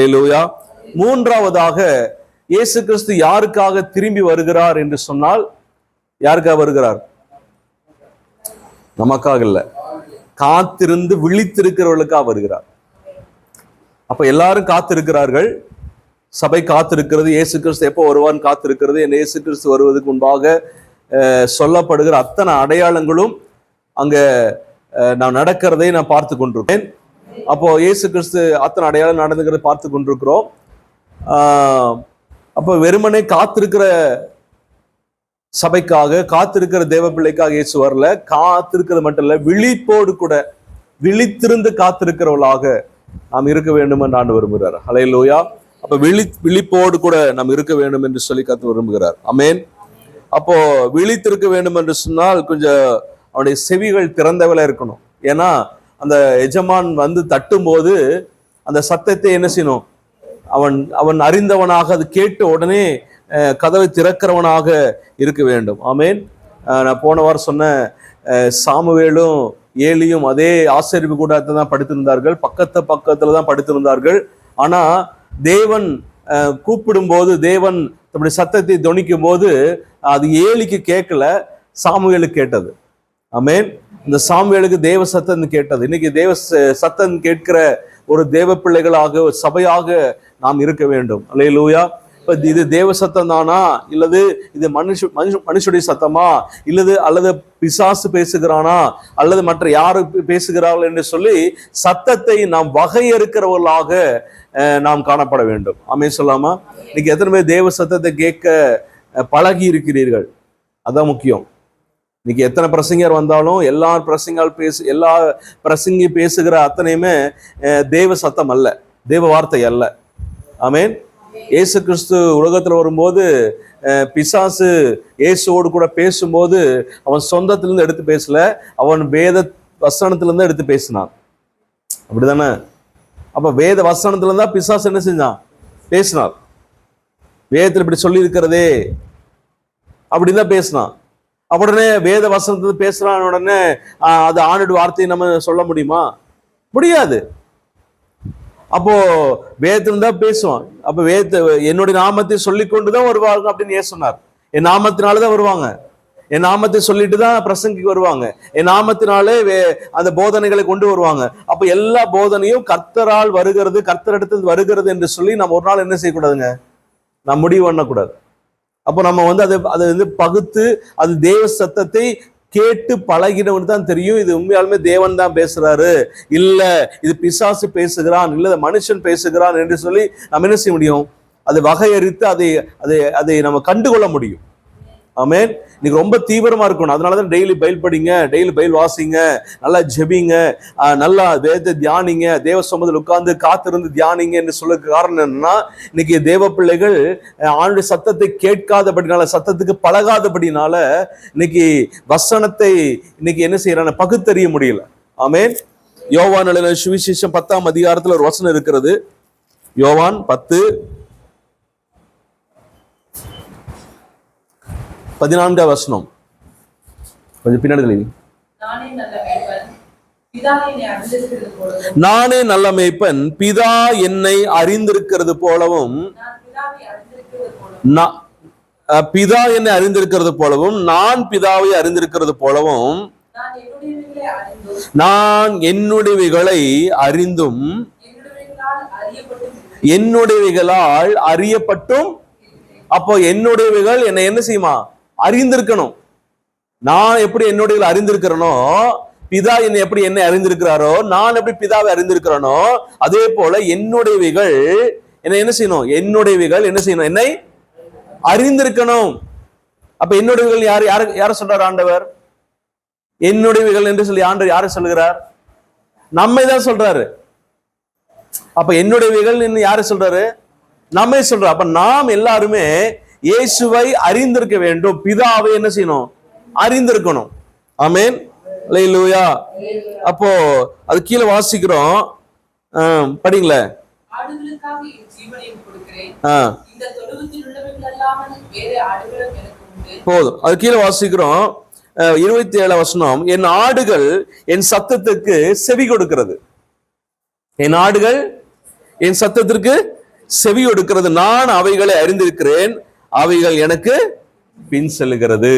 அல்லேலூயா. மூன்றாவதாக இயேசு கிறிஸ்து யாருக்காக திரும்பி வருகிறார் என்று சொன்னால், யாருக்காக வருகிறார்? நமக்காக இல்ல, காத்திருந்து விழித்திருக்கிறவர்களுக்காக வருகிறார். அப்ப எல்லாரும் காத்திருக்கிறார்கள், சபை காத்திருக்கிறது. இயேசு கிறிஸ்து எப்போ வருவான்னு காத்திருக்கிறது. இயேசு கிறிஸ்து வருவதற்கு முன்பாக சொல்லப்படுகிற அத்தனை அடையாளங்களும் அங்க நான் நடக்கிறதை நான் பார்த்து கொண்டிருக்கேன். அப்போ இயேசு கிறிஸ்து அத்தனை அடையாளம் நடந்துக்கிறத பார்த்து கொண்டிருக்கிறோம். அப்போ வெறுமனே காத்திருக்கிற சபைக்காக, காத்திருக்கிற தேவ பிள்ளைக்காக இயேசு வரல. காத்திருக்கிறது மட்டும் இல்ல, விழிப்போடு கூட விழித்திருந்து காத்திருக்கிறவர்களாக நாம் இருக்க வேண்டும் என்று ஆண்டு விரும்புகிறார். ஹல்லேலூயா. அப்ப விழிப்போடு கூட நாம் இருக்க வேண்டும் என்று சொல்லி கர்த்தர் விரும்புகிறார். ஆமென். அப்போ விழித்திருக்க வேண்டும் என்று சொன்னால் கொஞ்சம் அவனுடைய செவிகள் திறந்தவளா இருக்கணும். ஏன்னா அந்த எஜமான் வந்து தட்டும் போது அந்த சத்தத்தை என்ன செய்யணும்? அவன் அறிந்தவனாக, அது கேட்ட உடனே கதவை திறக்கிறவனாக இருக்க வேண்டும். ஆமென். நான் போன வாரம் சொன்ன சாமுவேலும் ஏலியும் அதே ஆசரிப்பு கூட்டத்தை தான் படுத்திருந்தார்கள், பக்கத்துல தான் படுத்திருந்தார்கள். ஆனா தேவன் கூப்பிடும் போது, தேவன் தன்னுடைய சத்தத்தை தொனிக்கும் போது அது ஏலிக்கு கேட்கல, சாமுவேலுக்கு கேட்டது. ஆமென். இந்த சாமுவேலுக்கு தேவ சத்தம் கேட்டது. இன்னைக்கு தேவ சத்தம் கேட்கிற ஒரு தேவ பிள்ளைகளாக, சபையாக நாம் இருக்க வேண்டும். அல்லேலூயா. இப்ப இது தேவ சத்தம் தானா, இல்லது இது மனுஷனுடைய சத்தமா, அல்லது பிசாசு பேசுகிறானா, அல்லது மற்ற யாரு பேசுகிறார்கள் என்று சொல்லி சத்தத்தை நாம் வகையறுக்கிறவர்களாக நாம் காணப்பட வேண்டும். ஆமென் சொல்லாமா? இன்னைக்கு எத்தனை பேர் தேவ சத்தத்தை கேட்க பழகி இருக்கிறீர்கள்? அதான் முக்கியம். இன்னைக்கு எத்தனை பிரசங்கர் வந்தாலும் எல்லா பிரசங்கி பேசுகிற அத்தனையுமே தேவ சத்தம் அல்ல, தேவ வார்த்தை அல்ல. ஆமென். இயேசு கிறிஸ்து உலகத்துல வரும்போது பிசாசு இயேசுவோடு கூட பேசும்போது அவன் சொந்தத்திலிருந்து எடுத்து பேசல, அவன் வேத வசனத்திலிருந்து எடுத்து பேசினான். அப்படிதானே? அப்ப வேத வசனத்துல இருந்தா பிசாசு என்ன செஞ்சான்? பேசினார். வேதத்தில் இப்படி சொல்லி இருக்கிறதே அப்படின்னு தான் பேசினான். உடனே வேத வசனத்துல பேசுறான் உடனே அது ஆண்டோட வார்த்தையை நம்ம சொல்ல முடியுமா? முடியாது. அப்போ வேதத்துல தான் பேசுவான். அப்ப என்னுடைய நாமத்தை சொல்லிக்கொண்டுதான் வருவாங்க அப்படின்னு ஏன் சொன்னார்? என் நாமத்தினாலதான் வருவாங்க, என் நாமத்தை சொல்லிட்டு தான் பிரசங்கிக்கு வருவாங்க, என் நாமத்தினாலே அந்த போதனைகளை கொண்டு வருவாங்க. அப்ப எல்லா போதனையும் கர்த்தரால் வருகிறது, கர்த்தரிடத்தில் வருகிறது என்று சொல்லி நம்ம ஒரு நாள் என்ன செய்யக்கூடாதுங்க? நாம் முடிவு பண்ணக்கூடாது. அப்போ நம்ம அதை பகுத்து அது தேவ சத்தத்தை கேட்டு பழகினவன் தான் தெரியும் இது உண்மையாலுமே தேவன் தான் பேசுறாரு, இல்ல இது பிசாசு பேசுகிறான், இல்ல மனுஷன் பேசுகிறான் என்று சொல்லி நம்ம என்ன செய்ய முடியும்? அதை வகையறித்து அதை நம்ம கண்டுகொள்ள முடியும். ஆமென். இன்னைக்கு ரொம்ப தீவிரமா இருக்கணும். அதனாலதான் டெய்லி பைல் படிங்க, டெய்லி பைல் வாசிங்க, நல்லா ஜெபிங்க, நல்லா வேதத்தை தியானிங்க, தேவ சமூகத்தில் உட்கார்ந்து காத்திருந்து தியானிங்க என்று சொல்ல காரணம் என்னன்னா, இன்னைக்கு தேவ பிள்ளைகள் ஆண்டுடைய சத்தத்தை கேட்காதபடினால, சத்தத்துக்கு பழகாதபடினால இன்னைக்கு வசனத்தை இன்னைக்கு என்ன செய்யறாங்க? பகுத்தறிய முடியல. ஆமென். யோவான் எழுதின சுவிசேஷம் 10ஆம் அதிகாரத்துல ஒரு வசனம் இருக்கிறது. யோவான் 10:14 வசனம். கொஞ்சம் பின்னாடி. நானே நல்ல மேய்ப்பன், பிதா என்னை அறிந்திருக்கிறது போலவும், பிதா என்னை அறிந்திருக்கிறது போலவும், நான் பிதாவை அறிந்திருக்கிறது போலவும், நான் என்னுடையவைகளை அறிந்தும் என்னுடையவைகளால் அறியப்பட்டும். அப்போ என்னுடையவைகள் என்னை என்ன செய்யுமா? அறிந்திருக்கணும். நான் எப்படி என்னுடைய அறிந்திருக்கிறனோ, பிதா என்னை எப்படி என்னை அறிந்திருக்கிறாரோ, நான் எப்படி பிதாவை அறிந்திருக்கிறனோ, அதே போல என்னுடையவைகள் என்ன செய்யணும்? என்னுடையவைகள் என்ன செய்யணும்? என்னை அறிந்திருக்கணும். அப்ப என்னுடையவைகள் யார சொல்றார் ஆண்டவர்? என்னுடையவைகள் என்று சொல்லி ஆண்டவர் யாரை சொல்லுகிறார்? நம்மை தான் சொல்றாரு. அப்ப என்னுடையவைகள் யாரை சொல்றாரு? நம்மை சொல்றார். அப்ப நாம் எல்லாருமே இயேசுவை அறிந்திருக்க வேண்டும், பிதாவை என்ன செய்யணும்? அறிந்திருக்கணும். ஆமென். அல்லேலூயா. அப்போ அது கீழே வாசிக்கிறோம், படிங்களே. போதும். அது கீழே வாசிக்கிறோம் 27 வசனம். என் ஆடுகள் என் சத்தத்துக்கு செவி கொடுக்கிறது. என் ஆடுகள் என் சத்தத்திற்கு செவி கொடுக்கிறது. நான் அவைகளை அறிந்திருக்கிறேன், அவைகள் எனக்கு பின் செல்லுகிறது.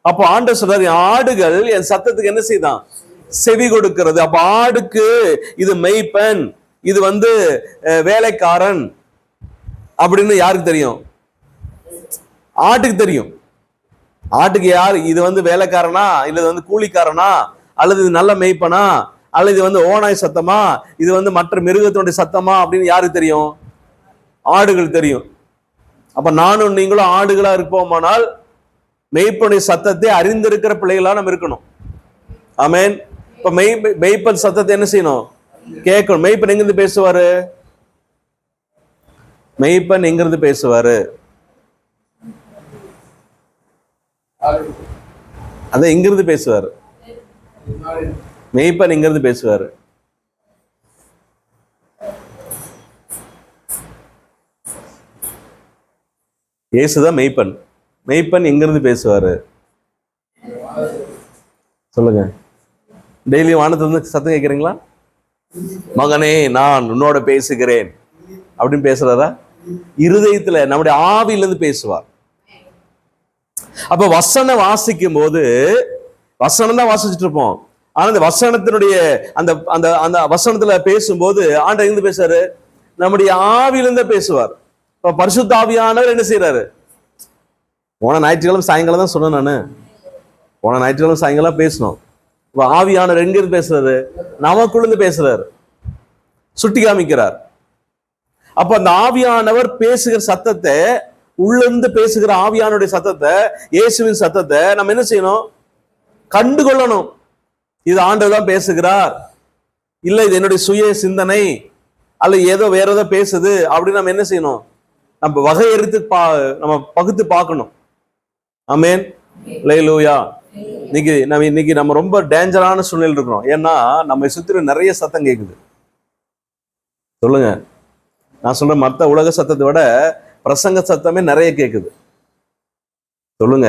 அப்போ ஆண்டவர் சொல்றாரு, ஆடுகள் என் சத்தத்துக்கு என்ன செய்தான்? செவி கொடுக்கிறது. அப்ப ஆடுக்கு இது மெய்ப்பன், இது வேலைக்காரன் அப்படின்னு யாருக்கு தெரியும்? ஆட்டுக்கு தெரியும். ஆட்டுக்கு யார் இது வேலைக்காரனா, இல்ல இது கூலிக்காரனா, அல்லது இது நல்ல மெய்ப்பனா, அல்லது இது ஓனாய் சத்தமா, இது மற்ற மிருகத்தினுடைய சத்தமா அப்படின்னு யாருக்கு தெரியும்? ஆடுகள் தெரியும். அப்ப நானும் நீங்களும் ஆடுகளா இருப்போமானால் மெய்ப்பனுடைய சத்தத்தை அறிந்திருக்கிற பிள்ளைகளா நம்ம இருக்கணும். ஆமென். இப்ப மெய்ப்பன் சத்தத்தை என்ன செய்யணும்? கேட்கணும். மெய்ப்பன் எங்கிருந்து பேசுவாரு? மெய்ப்பன் எங்கிருந்து பேசுவாரு? அத எங்கிருந்து பேசுவாரு? மெய்ப்பன் எங்கிருந்து பேசுவாரு? இயேசுதான் மெய்ப்பன். மெய்ப்பன் எங்கிருந்து பேசுவாரு? சொல்லுங்க. டெய்லி வானத்துல சத்தம் கேட்கிறீங்களா? மகனே நான் உன்னோட பேசுகிறேன் அப்படின்னு பேசுறாரா? இருதயத்துல நம்முடைய ஆவியிலிருந்து பேசுவார். அப்ப வசனம் வாசிக்கும் போது வசனம் தான் வாசிச்சுட்டு இருப்போம். ஆனா அந்த வசனத்தினுடைய அந்த அந்த அந்த வசனத்துல பேசும்போது ஆண்டவர் இருந்து பேசுறாரு, நம்முடைய ஆவியிலிருந்து பேசுவார். இப்ப பரிசுத்த ஆவியானவர் என்ன செய்யறாரு? போன ஞாயிற்றுக்கிழமை சாயங்காலம் தான் சொன்னேன் நானு. போன ஞாயிற்றுக்கிழமை சாயங்காலம் பேசணும். இப்ப ஆவியானவர் எங்க இருந்து பேசுறாரு? நமக்குள்ள பேசுறாரு, சுட்டி காமிக்கிறார். அப்ப அந்த ஆவியானவர் பேசுகிற சத்தத்தை, உள்ளிருந்து பேசுகிற ஆவியானுடைய சத்தத்தை, இயேசுவின் சத்தத்தை நம்ம என்ன செய்யணும்? கண்டுகொள்ளணும். இது ஆண்டவர் தான் பேசுகிறார், இல்ல இது என்னுடைய சுய சிந்தனை, அல்ல ஏதோ வேற ஏதோ பேசுது அப்படின்னு நம்ம என்ன செய்யணும்? நம்ம வகையறுத்து நம்ம பகுத்து பார்க்கணும். ஆமென். அல்லேலூயா. இன்னைக்கு நம்ம ரொம்ப டேஞ்சரான சூழ்நிலை இருக்கிறோம். ஏன்னா நம்ம சுத்தி நிறைய சத்தம் கேட்குது. சொல்லுங்க. நான் சொல்றேன், மற்ற உலக சத்தத்தை விட பிரசங்க சத்தமே நிறைய கேட்குது. சொல்லுங்க.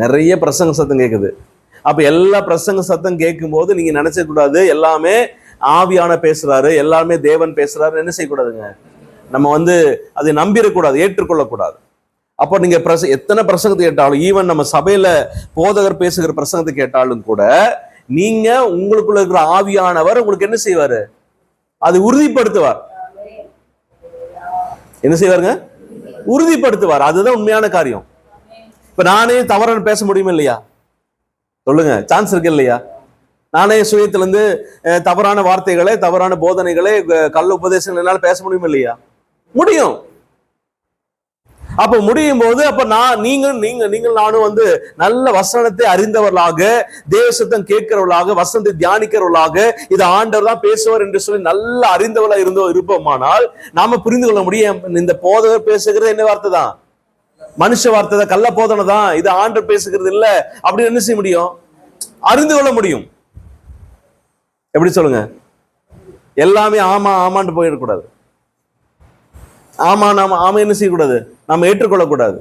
நிறைய பிரசங்க சத்தம் கேட்குது. அப்ப எல்லா பிரசங்க சத்தம் கேட்கும் போது நீங்க நினைச்ச கூடாது எல்லாமே ஆவியான பேசுறாரு, எல்லாமே தேவன் பேசுறாரு என்ன செய்யக்கூடாதுங்க? நம்ம அதை நம்பிடக்கூடாது, ஏற்றுக்கொள்ளக்கூடாது. அப்போ நீங்க எத்தனை பிரசங்கத்தை கேட்டாலும், ஈவன் நம்ம சபையில போதகர் பேசுகிற பிரசங்கத்தை கேட்டாலும் கூட, நீங்க உங்களுக்குள்ள இருக்கிற ஆவியானவர் உங்களுக்கு என்ன செய்வாரு? அது உறுதிப்படுத்துவார். என்ன செய்வாருங்க? உறுதிப்படுத்துவார். அதுதான் உண்மையான காரியம். இப்ப நானே தவறான பேச முடியுமா இல்லையா? சொல்லுங்க. சான்ஸ் இருக்கு இல்லையா? நானே சுயத்திலிருந்து தவறான வார்த்தைகளை, தவறான போதனைகளை, கள்ள உபதேசங்கள் என்னால பேச முடியுமா இல்லையா? முடியும். அப்ப முடியும் போது அப்ப நீங்கள் நானும் நல்ல வசனத்தை அறிந்தவர்களாக, தேவசத்தம் கேட்கிறவர்களாக, வசனத்தை தியானிக்கிறவர்களாக, இது ஆண்டவர் தான் பேசுவார் என்று சொல்லி நல்ல அறிந்தவர்களா இருப்போமானால் நாம புரிந்து கொள்ள முடியும். இந்த போதகர் பேசுகிறது என்ன வார்த்தை தான்? மனுஷ வார்த்தை தான், கள்ள போதனை தான், இது ஆண்டவர் பேசுகிறது இல்ல அப்படின்னு என்ன செய்ய முடியும்? அறிந்து கொள்ள முடியும். எப்படி சொல்லுங்க? எல்லாமே ஆமா ஆமான்னு போயிடக்கூடாது. ஆமா ஆமா என்ன செய்யக்கூடாது? நம்ம ஏற்றுக்கொள்ளக்கூடாது.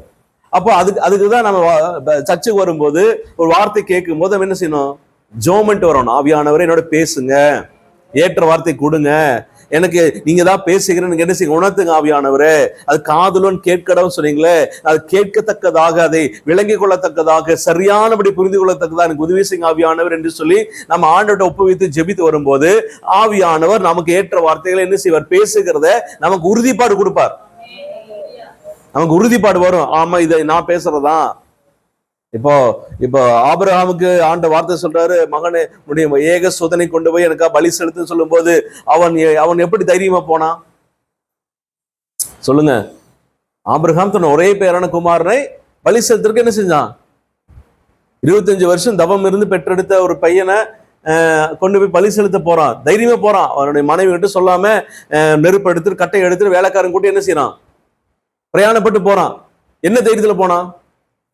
அப்போ அதுக்குதான் நம்ம சர்ச்சுக்கு வரும்போது ஒரு வார்த்தை கேட்கும் போது நம்ம என்ன செய்யணும்? ஜோமெண்ட் வரணும். ஆவியானவரே என்னோட பேசுங்க, ஏற்ற வார்த்தை கொடுங்க, எனக்கு நீங்க தான் பேசுகிறேன்னு என்ன செய்யுங்க? உணர்த்துங்க ஆவியானவரே. அது காதுலன்னு கேட்கடவும் சொன்னீங்களே, அது கேட்கத்தக்கதாக, அதை விளங்கிக் கொள்ளத்தக்கதாக, சரியானபடி புரிந்து கொள்ளத்தக்கதாக எனக்கு உதவி செய்யுங்க ஆவியானவர் என்று சொல்லி நம்ம ஆண்டவர்கிட்ட ஒப்புவித்து ஜெபித்து வரும்போது ஆவியானவர் நமக்கு ஏற்ற வார்த்தைகளை என்ன செய்வார்? பேசுகிறத நமக்கு உறுதிப்பாடு கொடுப்பார். நமக்கு உறுதிப்பாடு வரும். ஆமா, இதை நான் பேசுறதான். இப்போ ஆபிரகாமுக்கு ஆண்ட வார்த்தை சொல்றாரு, மகனே உன்னுடைய ஏக சுதனை கொண்டு போய் எனக்கா பலி செலுத்துன்னு சொல்லும் போது அவன் எப்படி தைரியமா போனான்? சொல்லுங்க. ஆபிரகாம் தன் ஒரே பேரான குமாரனை பலி செலுத்துறதுக்கு என்ன செஞ்சான்? 25 வருஷம் தவம் இருந்து பெற்றெடுத்த ஒரு பையனை கொண்டு போய் பலி செலுத்த போறான். தைரியமா போறான். அவனுடைய மனைவி கிட்ட சொல்லாம நெருப்பு எடுத்துட்டு கட்டை எடுத்துட்டு வேலைக்காரன் கூட்டி என்ன செய்யறான்? பிரயாணப்பட்டு போறான். என்ன தைரியத்துல போனான்?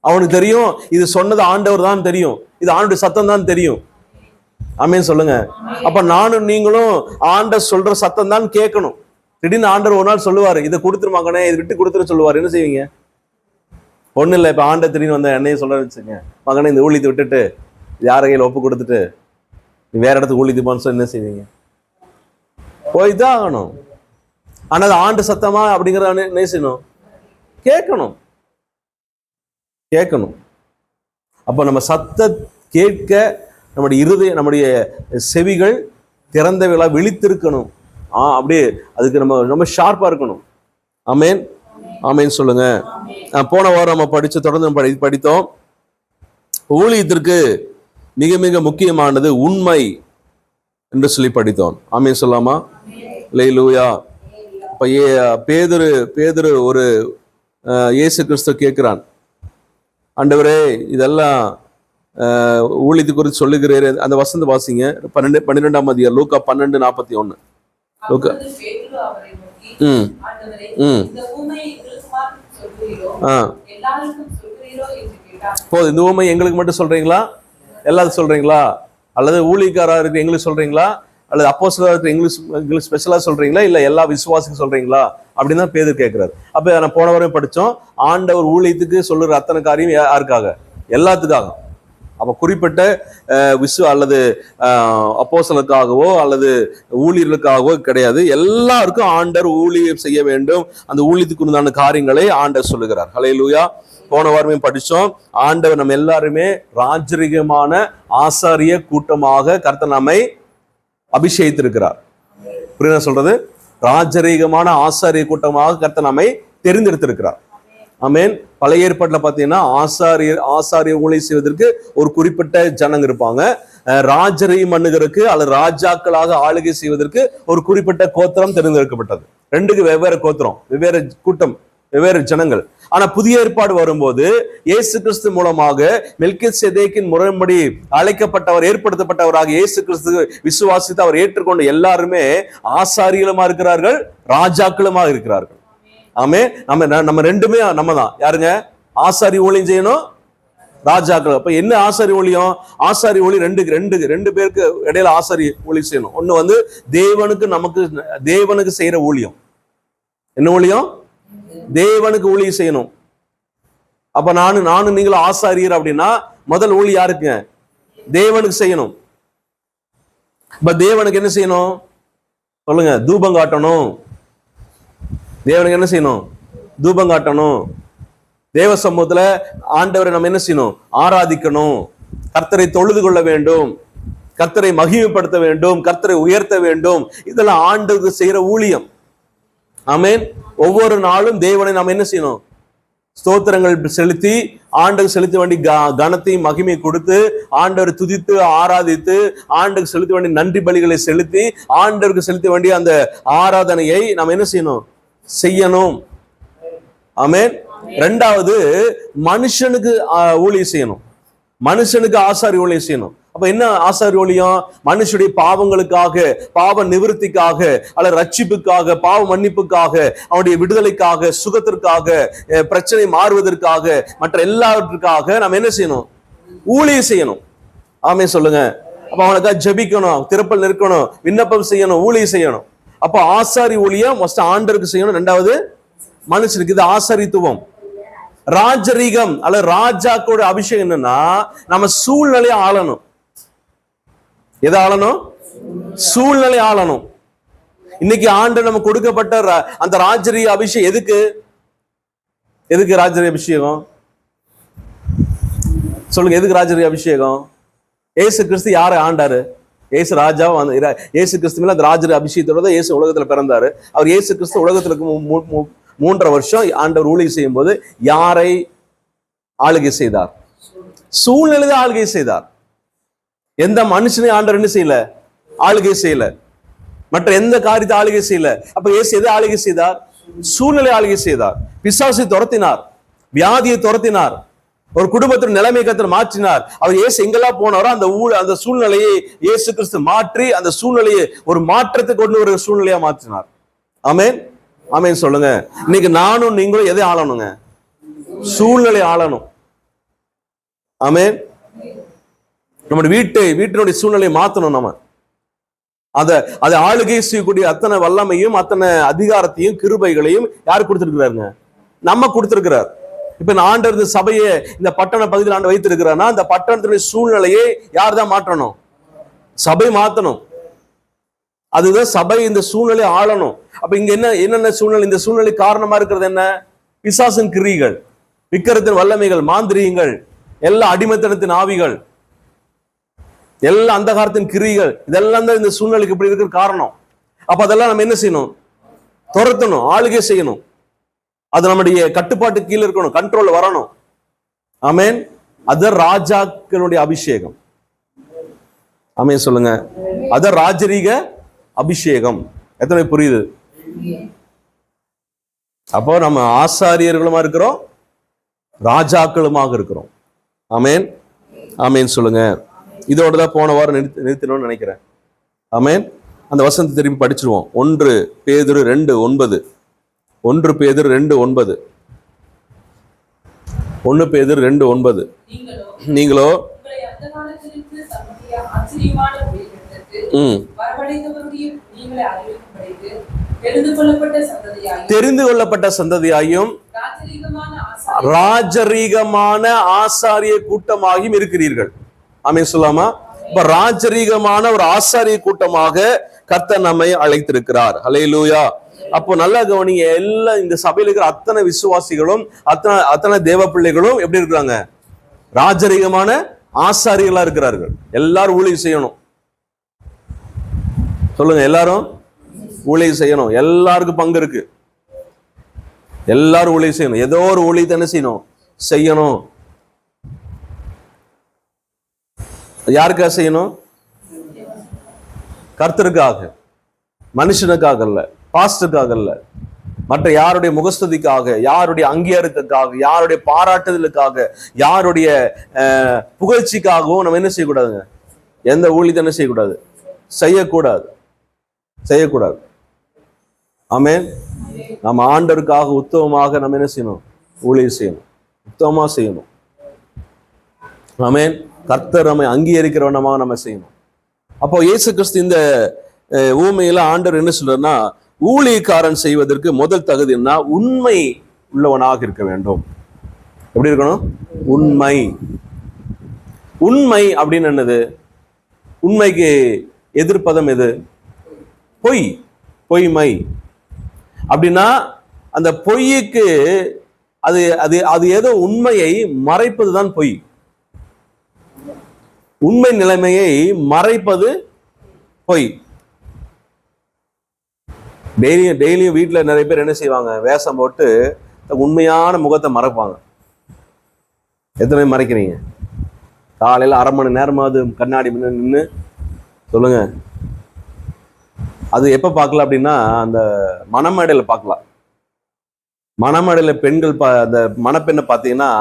அவனுக்கு தெரியும் இது சொன்னது ஆண்டவர் தான் தெரியும், இது ஆண்டவர் சத்தம் தான் தெரியும். ஆமென் சொல்லுங்க. அப்ப நானும் நீங்களும் ஆண்டவர் சொல்ற சத்தம் தான் கேட்கணும். திடீர்னு ஆண்டவர் ஒரு நாள் சொல்லுவாரு, இதை கொடுத்துருமாங்கண்ணே, இதை விட்டு கொடுத்துரு சொல்லுவாரு. என்ன செய்வீங்க? ஒண்ணு இல்லை. இப்ப ஆண்டவர் திடீர்னு வந்த என்னையும் சொல்ற வச்சுங்க, மகனே இந்த ஊழியத்தை விட்டுட்டு யார கையில் ஒப்பு கொடுத்துட்டு நீ வேற இடத்துக்கு ஊழியத்து போன்னு சொல்லி என்ன செய்வீங்க? போய்தான் ஆகணும். ஆனா அது ஆண்டு சத்தமா அப்படிங்கிறத என்ன செய்யணும்? கேட்கணும். அப்ப நம்ம சத்த கேட்க நம்முடைய இருதயம், நம்முடைய செவிகள் திறந்தவைகளா விழித்திருக்கணும். அப்படியே அதுக்கு நம்ம ரொம்ப ஷார்ப்பா இருக்கணும். ஆமேன், ஆமேன் சொல்லுங்க. போன வாரம் நம்ம தொடர்ந்து படித்தோம். ஊழியத்திற்கு மிக மிக முக்கியமானது உண்மை என்று சொல்லி படித்தோம். ஆமேன் சொல்லாமா? அல்லேலூயா. அப்ப பேதுரு ஒரு இயேசு கிறிஸ்து கேட்கிறான், ஆண்டவரே இதெல்லாம் ஊழியத்தை குறித்து சொல்லுகிறேன். அந்த வசந்த வாசிங்க 12ஆம் அதிகாரம், லூக்கா 12:41. லூக்கா போதும். இந்த ஊமை எங்களுக்கு மட்டும் சொல்றீங்களா? எல்லாரும் சொல்றீங்களா? அல்லது ஊழியக்காரா இருக்கு எங்களுக்கு சொல்றீங்களா? அல்லது அப்போஸ்தலரா இருக்கு எங்களுக்கு ஸ்பெஷலா சொல்றீங்களா? இல்ல எல்லா விசுவாசிக்கும் சொல்றீங்களா அப்படின்னு தான் பேதுரு கேட்கிறாரு. அப்ப நான் போன வாரம் படிச்சோம், ஆண்டவர் ஊழியத்துக்கு சொல்லுற அத்தனை காரியம் யாருக்காக? எல்லாத்துக்காக. அப்ப குறிப்பிட்ட அல்லது அப்போஸ்தலருக்காகவோ அல்லது ஊழியர்களுக்காகவோ கிடையாது. எல்லாருக்கும் ஆண்டவர் ஊழியம் செய்ய வேண்டும். அந்த ஊழியத்துக்கு உண்டான காரியங்களை ஆண்டவர் சொல்லுகிறார். ஹல்லேலூயா. போன வாரமே படிச்சோம், ஆண்டவர் நம்ம எல்லாருமே ராஜரிகமான ஆசாரிய கூட்டமாக கர்த்தர் நம்மை அபிஷேகித்திருக்கிறார். புரியுதா சொல்றது? ராஜரீகமான ஆசாரிய கூட்டமாக கர்த்தர் நம்மை தெரிந்தெடுத்திருக்கிறார். ஆமேன். பழைய ஏற்பாட்டில் பார்த்தீங்கன்னா ஆசாரிய ஊழியம் செய்வதற்கு ஒரு குறிப்பிட்ட ஜனங்க இருப்பாங்க. ராஜரீகம் பண்ணுகிறதுக்கு அல்லது ராஜாக்களாக ஆளுகை செய்வதற்கு ஒரு குறிப்பிட்ட கோத்திரம் தேர்ந்தெடுக்கப்பட்டது. ரெண்டுக்கு வெவ்வேறு கோத்திரம், வெவ்வேறு கூட்டம், வெவ்வேறு ஜனங்கள். ஆனா புதிய ஏற்பாடு வரும்போது இயேசு கிறிஸ்து மூலமாக மெல்கிசேதேக்கின் முறைப்படி அழைக்கப்பட்டவர், ஏற்படுத்தப்பட்டவராக இயேசு கிறிஸ்து விசுவாசித்து அவர் ஏற்றுக்கொண்ட எல்லாருமே ஆசாரியலுமா இருக்கிறார்கள், ராஜாக்களுமா இருக்கிறார்கள். ஆமே. நம்ம ரெண்டுமே நம்ம தான். யாருங்க? ஆசாரி ஊழியம் செய்யணும், ராஜாக்கள். அப்ப என்ன ஆசாரி ஊழியம்? ஆசாரி ஊழியம் ரெண்டு பேருக்கு இடையில ஆசாரி ஊழியம் செய்யணும். ஒண்ணு தேவனுக்கு செய்யற ஊழியம். என்ன ஊழியம்? தேவனுக்கு ஊழியம் செய்யணும். அப்ப நானும் நீங்களும் ஆசாரியர் அப்படின்னா முதல் ஊழியம் யாருக்குங்க? தேவனுக்கு செய்யணும். இப்ப தேவனுக்கு என்ன செய்யணும் சொல்லுங்க? தூபம் காட்டணும். தேவனுக்கு என்ன செய்யணும்? தூபம் காட்டணும். தேவ சமூகத்துல ஆண்டவரை நம்ம என்ன செய்யணும்? ஆராதிக்கணும். கர்த்தரை தொழுது கொள்ள வேண்டும், கர்த்தரை மகிமைப்படுத்த வேண்டும், கர்த்தரை உயர்த்த வேண்டும். இதெல்லாம் ஆண்டவருக்கு செய்யற ஊழியம். ஆமேன். ஒவ்வொரு நாளும் தேவனை நாம் என்ன செய்யணும்? ஸ்தோத்திரங்கள் செலுத்தி ஆண்டவருக்கு செலுத்த வேண்டிய கனத்தையும் மகிமை கொடுத்து ஆண்டவரை துதித்து ஆராதித்து ஆண்டவருக்கு செலுத்த வேண்டிய நன்றி பலிகளை செலுத்தி ஆண்டவருக்கு செலுத்த வேண்டிய அந்த ஆராதனையை நாம் என்ன செய்யணும். ஆமேன். ரெண்டாவது, மனுஷனுக்கு ஊழியம் செய்யணும். மனுஷனுக்கு ஆசாரி ஊழியம் செய்யணும். அப்ப என்ன ஆசாரி ஊழியம்? மனுஷனுடைய பாவங்களுக்காக, பாவ நிவர்த்திக்காக, அல்ல ரட்சிப்புக்காக, பாவ மன்னிப்புக்காக, அவனுடைய விடுதலைக்காக, சுகத்திற்காக, பிரச்சனை மாறுவதற்காக, மற்ற எல்லாவற்றுக்காக நாம் என்ன செய்யணும்? ஊழியம் செய்யணும். ஆமே சொல்லுங்க. அப்ப அவனுக்காக ஜெபிக்கணும், திறப்பல் நிற்கணும், விண்ணப்பம் செய்யணும், ஊழியம் செய்யணும். அப்ப ஆசாரி ஊழியம் ஃபர்ஸ்ட் ஆண்டருக்கு செய்யணும், ரெண்டாவது மனுஷனுக்கு. இது ஆசாரித்துவம். ராஜரீகம் அல்ல ராஜாக்கோட அபிஷேகம் என்னன்னா நம்ம சூழ்நிலையை ஆளணும். எதை ஆளணும்? சூழ்நிலை ஆளணும். இன்னைக்கு ஆண்டு நம்ம கொடுக்கப்பட்ட அந்த ராஜரீக அபிஷேகம் எதுக்கு ராஜரீக அபிஷேகம் சொல்லுங்க? எதுக்கு ராஜரீக அபிஷேகம்? ஏசு கிறிஸ்து யாரை ஆண்டாரு? ஏசு ராஜாவும் ஏசு கிறிஸ்து மேல அந்த ராஜரீக அபிஷேகத்தோட தான் ஏசு உலகத்துல பிறந்தாரு. அவர் ஏசு கிறிஸ்து உலகத்துல 3.5 வருஷம் ஆண்டவர் ஊழியம் செய்யும் போது யாரை ஆளுகை செய்தார்? சூழ்நிலை ஆளுகை செய்தார். எந்த மனுஷனை ஆண்டவர் என்ன செய்யல? ஆளுகை செய்யல. மற்ற எந்த காரியத்தை ஆளுகை செய்யல. அப்ப இயேசு எதை ஆளுகை செய்தார்? சூழ்நிலை ஆளுகை செய்தார். பிசாசை துரத்தினார், வியாதியை துரத்தினார், ஒரு குடும்பத்தின் நிலைமை கர்த்தர் மாற்றினார். அவர் இயேசு எங்கெல்லாம் போனாரோ அந்த சூழ்நிலையை இயேசு கிறிஸ்து மாற்றி அந்த சூழ்நிலையை ஒரு மாற்றத்தை கொண்டு ஒரு சூழ்நிலையா மாற்றினார். ஆமேன், ஆமேன் சொல்லுங்க. இன்னைக்கு நானும் நீங்களும் எதை ஆளணுங்க? சூழ்நிலை ஆளணும். ஆமேன். நம்முடைய வீட்டினுடைய சூழ்நிலையை மாற்றணும். நம்ம அதை ஆளுகை செய்யக்கூடிய அத்தனை வல்லமையும் அத்தனை அதிகாரத்தையும் கிருபைகளையும் யார் கொடுத்திருக்கிறாருங்க? நம்ம கொடுத்திருக்கிறார். இப்ப இந்த ஆண்டவர் இந்த சபையை இந்த பட்டண பகுதியில் ஆண்டு வைத்திருக்கிறார்னா அந்த பட்டணத்தினுடைய சூழ்நிலையை யார் தான் மாற்றணும்? சபை மாற்றணும். அதுதான் சபை இந்த சூழ்நிலை ஆளணும். அப்ப இங்க என்னென்ன சூழ்நிலை, இந்த சூழ்நிலை காரணமா இருக்கிறது என்ன? பிசாசின் கிரிகள், விக்கிரத்தின் வல்லமைகள், மாந்திரீகங்கள், எல்லா அடிமைத்தனத்தின் ஆவிகள், எல்லா அந்தகாரத்தின் கிரிகள், இதெல்லாம் தான் இந்த சூழ்நிலைக்கு இப்படி இருக்கிற காரணம். அப்ப அதெல்லாம் நம்ம என்ன செய்யணும்? துரத்தணும், ஆளுகை செய்யணும். அது நம்முடைய கட்டுப்பாட்டு கீழே இருக்கணும், கண்ட்ரோல் வரணும். ஆமேன். அது ராஜாக்களுடைய அபிஷேகம். ஆமேன் சொல்லுங்க. அது ராஜரீக அபிஷேகம். எத்தனை புரியுது? அப்போ நம்ம ஆசாரியர்களுமா இருக்கிறோம், ராஜாக்களுமாக இருக்கிறோம். ஆமேன். ஆமேன் சொல்லுங்க. இதோட தான் போன வாரம் நிறுத்தணும்னு நினைக்கிறேன். ஆமேன். அந்த வசனத்தை திரும்பி படிச்சிருவோம். 1 பேதுரு 2:9. 1 பேதுரு 2:9. 1 பேதுரு 2:9. நீங்களோ தெரிந்து கொள்ளப்பட்ட சந்ததியாயும் ராஜரீகமான ஆசாரிய கூட்டமாகியும் இருக்கிறீர்கள். ஆமென் சொல்லாமா? இப்ப ராஜரீகமான ஒரு ஆசாரிய கூட்டமாக கர்த்தர் நம்மை அழைத்திருக்கிறார். ஹல்லேலூயா. அப்போ நல்லா கவனிங்க. எல்லாம் இந்த சபையில் இருக்கிற அத்தனை விசுவாசிகளும் அத்தனை தேவ பிள்ளைகளும் எப்படி இருக்கிறாங்க? ராஜரீகமான ஆசாரிகளா இருக்கிறார்கள். எல்லாரும் ஊழியம் செய்யணும். சொல்லுங்க, எல்லாரும் ஊழியம் செய்யணும். எல்லாருக்கும் பங்கு இருக்கு. எல்லாரும் ஊழியம் செய்யணும். ஏதோ ஒரு ஊழியத்தை என்ன செய்யணும்? செய்யணும். யாருக்காக செய்யணும்? கர்த்தருக்காக, மனுஷனுக்காக அல்ல, பாஸ்டருக்காக அல்ல, மற்ற யாருடைய முகஸ்துதிக்காக, யாருடைய அங்கீகாரத்துக்காக, யாருடைய பாராட்டுதலுக்காக, யாருடைய புகழ்ச்சிக்காகவும் நம்ம என்ன செய்யக்கூடாதுங்க? எந்த ஊழியத்தை என்ன செய்யக்கூடாது? செய்யக்கூடாது. ஆமென். நம்ம ஆண்டவருக்காக உத்தமமாக நம்ம என்ன செய்யணும்? ஊழியம் செய்யணும், உத்தமமா செய்யணும். ஆமென். கர்த்தர் நம்மை அங்கீகரிக்கிறவனமாக நம்ம செய்யணும். அப்போ இயேசு கிறிஸ்து இந்த ஊமையில ஆண்டவர் என்ன சொல்றாருன்னா, ஊழியக்காரன் செய்வதற்கு முதல் தகுதினா உண்மை உள்ளவனாக இருக்க வேண்டும். எப்படி இருக்கணும்? உண்மை. உண்மை அப்படின்னு என்னது? உண்மைக்கு எதிர்ப்பதம் எது? பொய். பொய்மை அப்படின்னா அந்த பொய்யுக்கு அது அது அது ஏதோ உண்மையை மறைப்பதுதான் பொய். உண்மை நிலைமையை மறைப்பது பொய். டெய்லியும் வீட்டில் நிறைய பேர் என்ன செய்வாங்க? வேஷம் போட்டு உண்மையான முகத்தை மறைப்பாங்க. எத்தனை மறைக்கிறீங்க? காலையில் 1/2 மணி நேரமாவது கண்ணாடி முன்ன நின்று சொல்லுங்க. அது எப்போ பார்க்கலாம் அப்படின்னா, அந்த மணமேடையில் பார்க்கலாம். மணமேடையில் பெண்கள் அந்த மணப்பெண்ணை பார்த்தீங்கன்னா,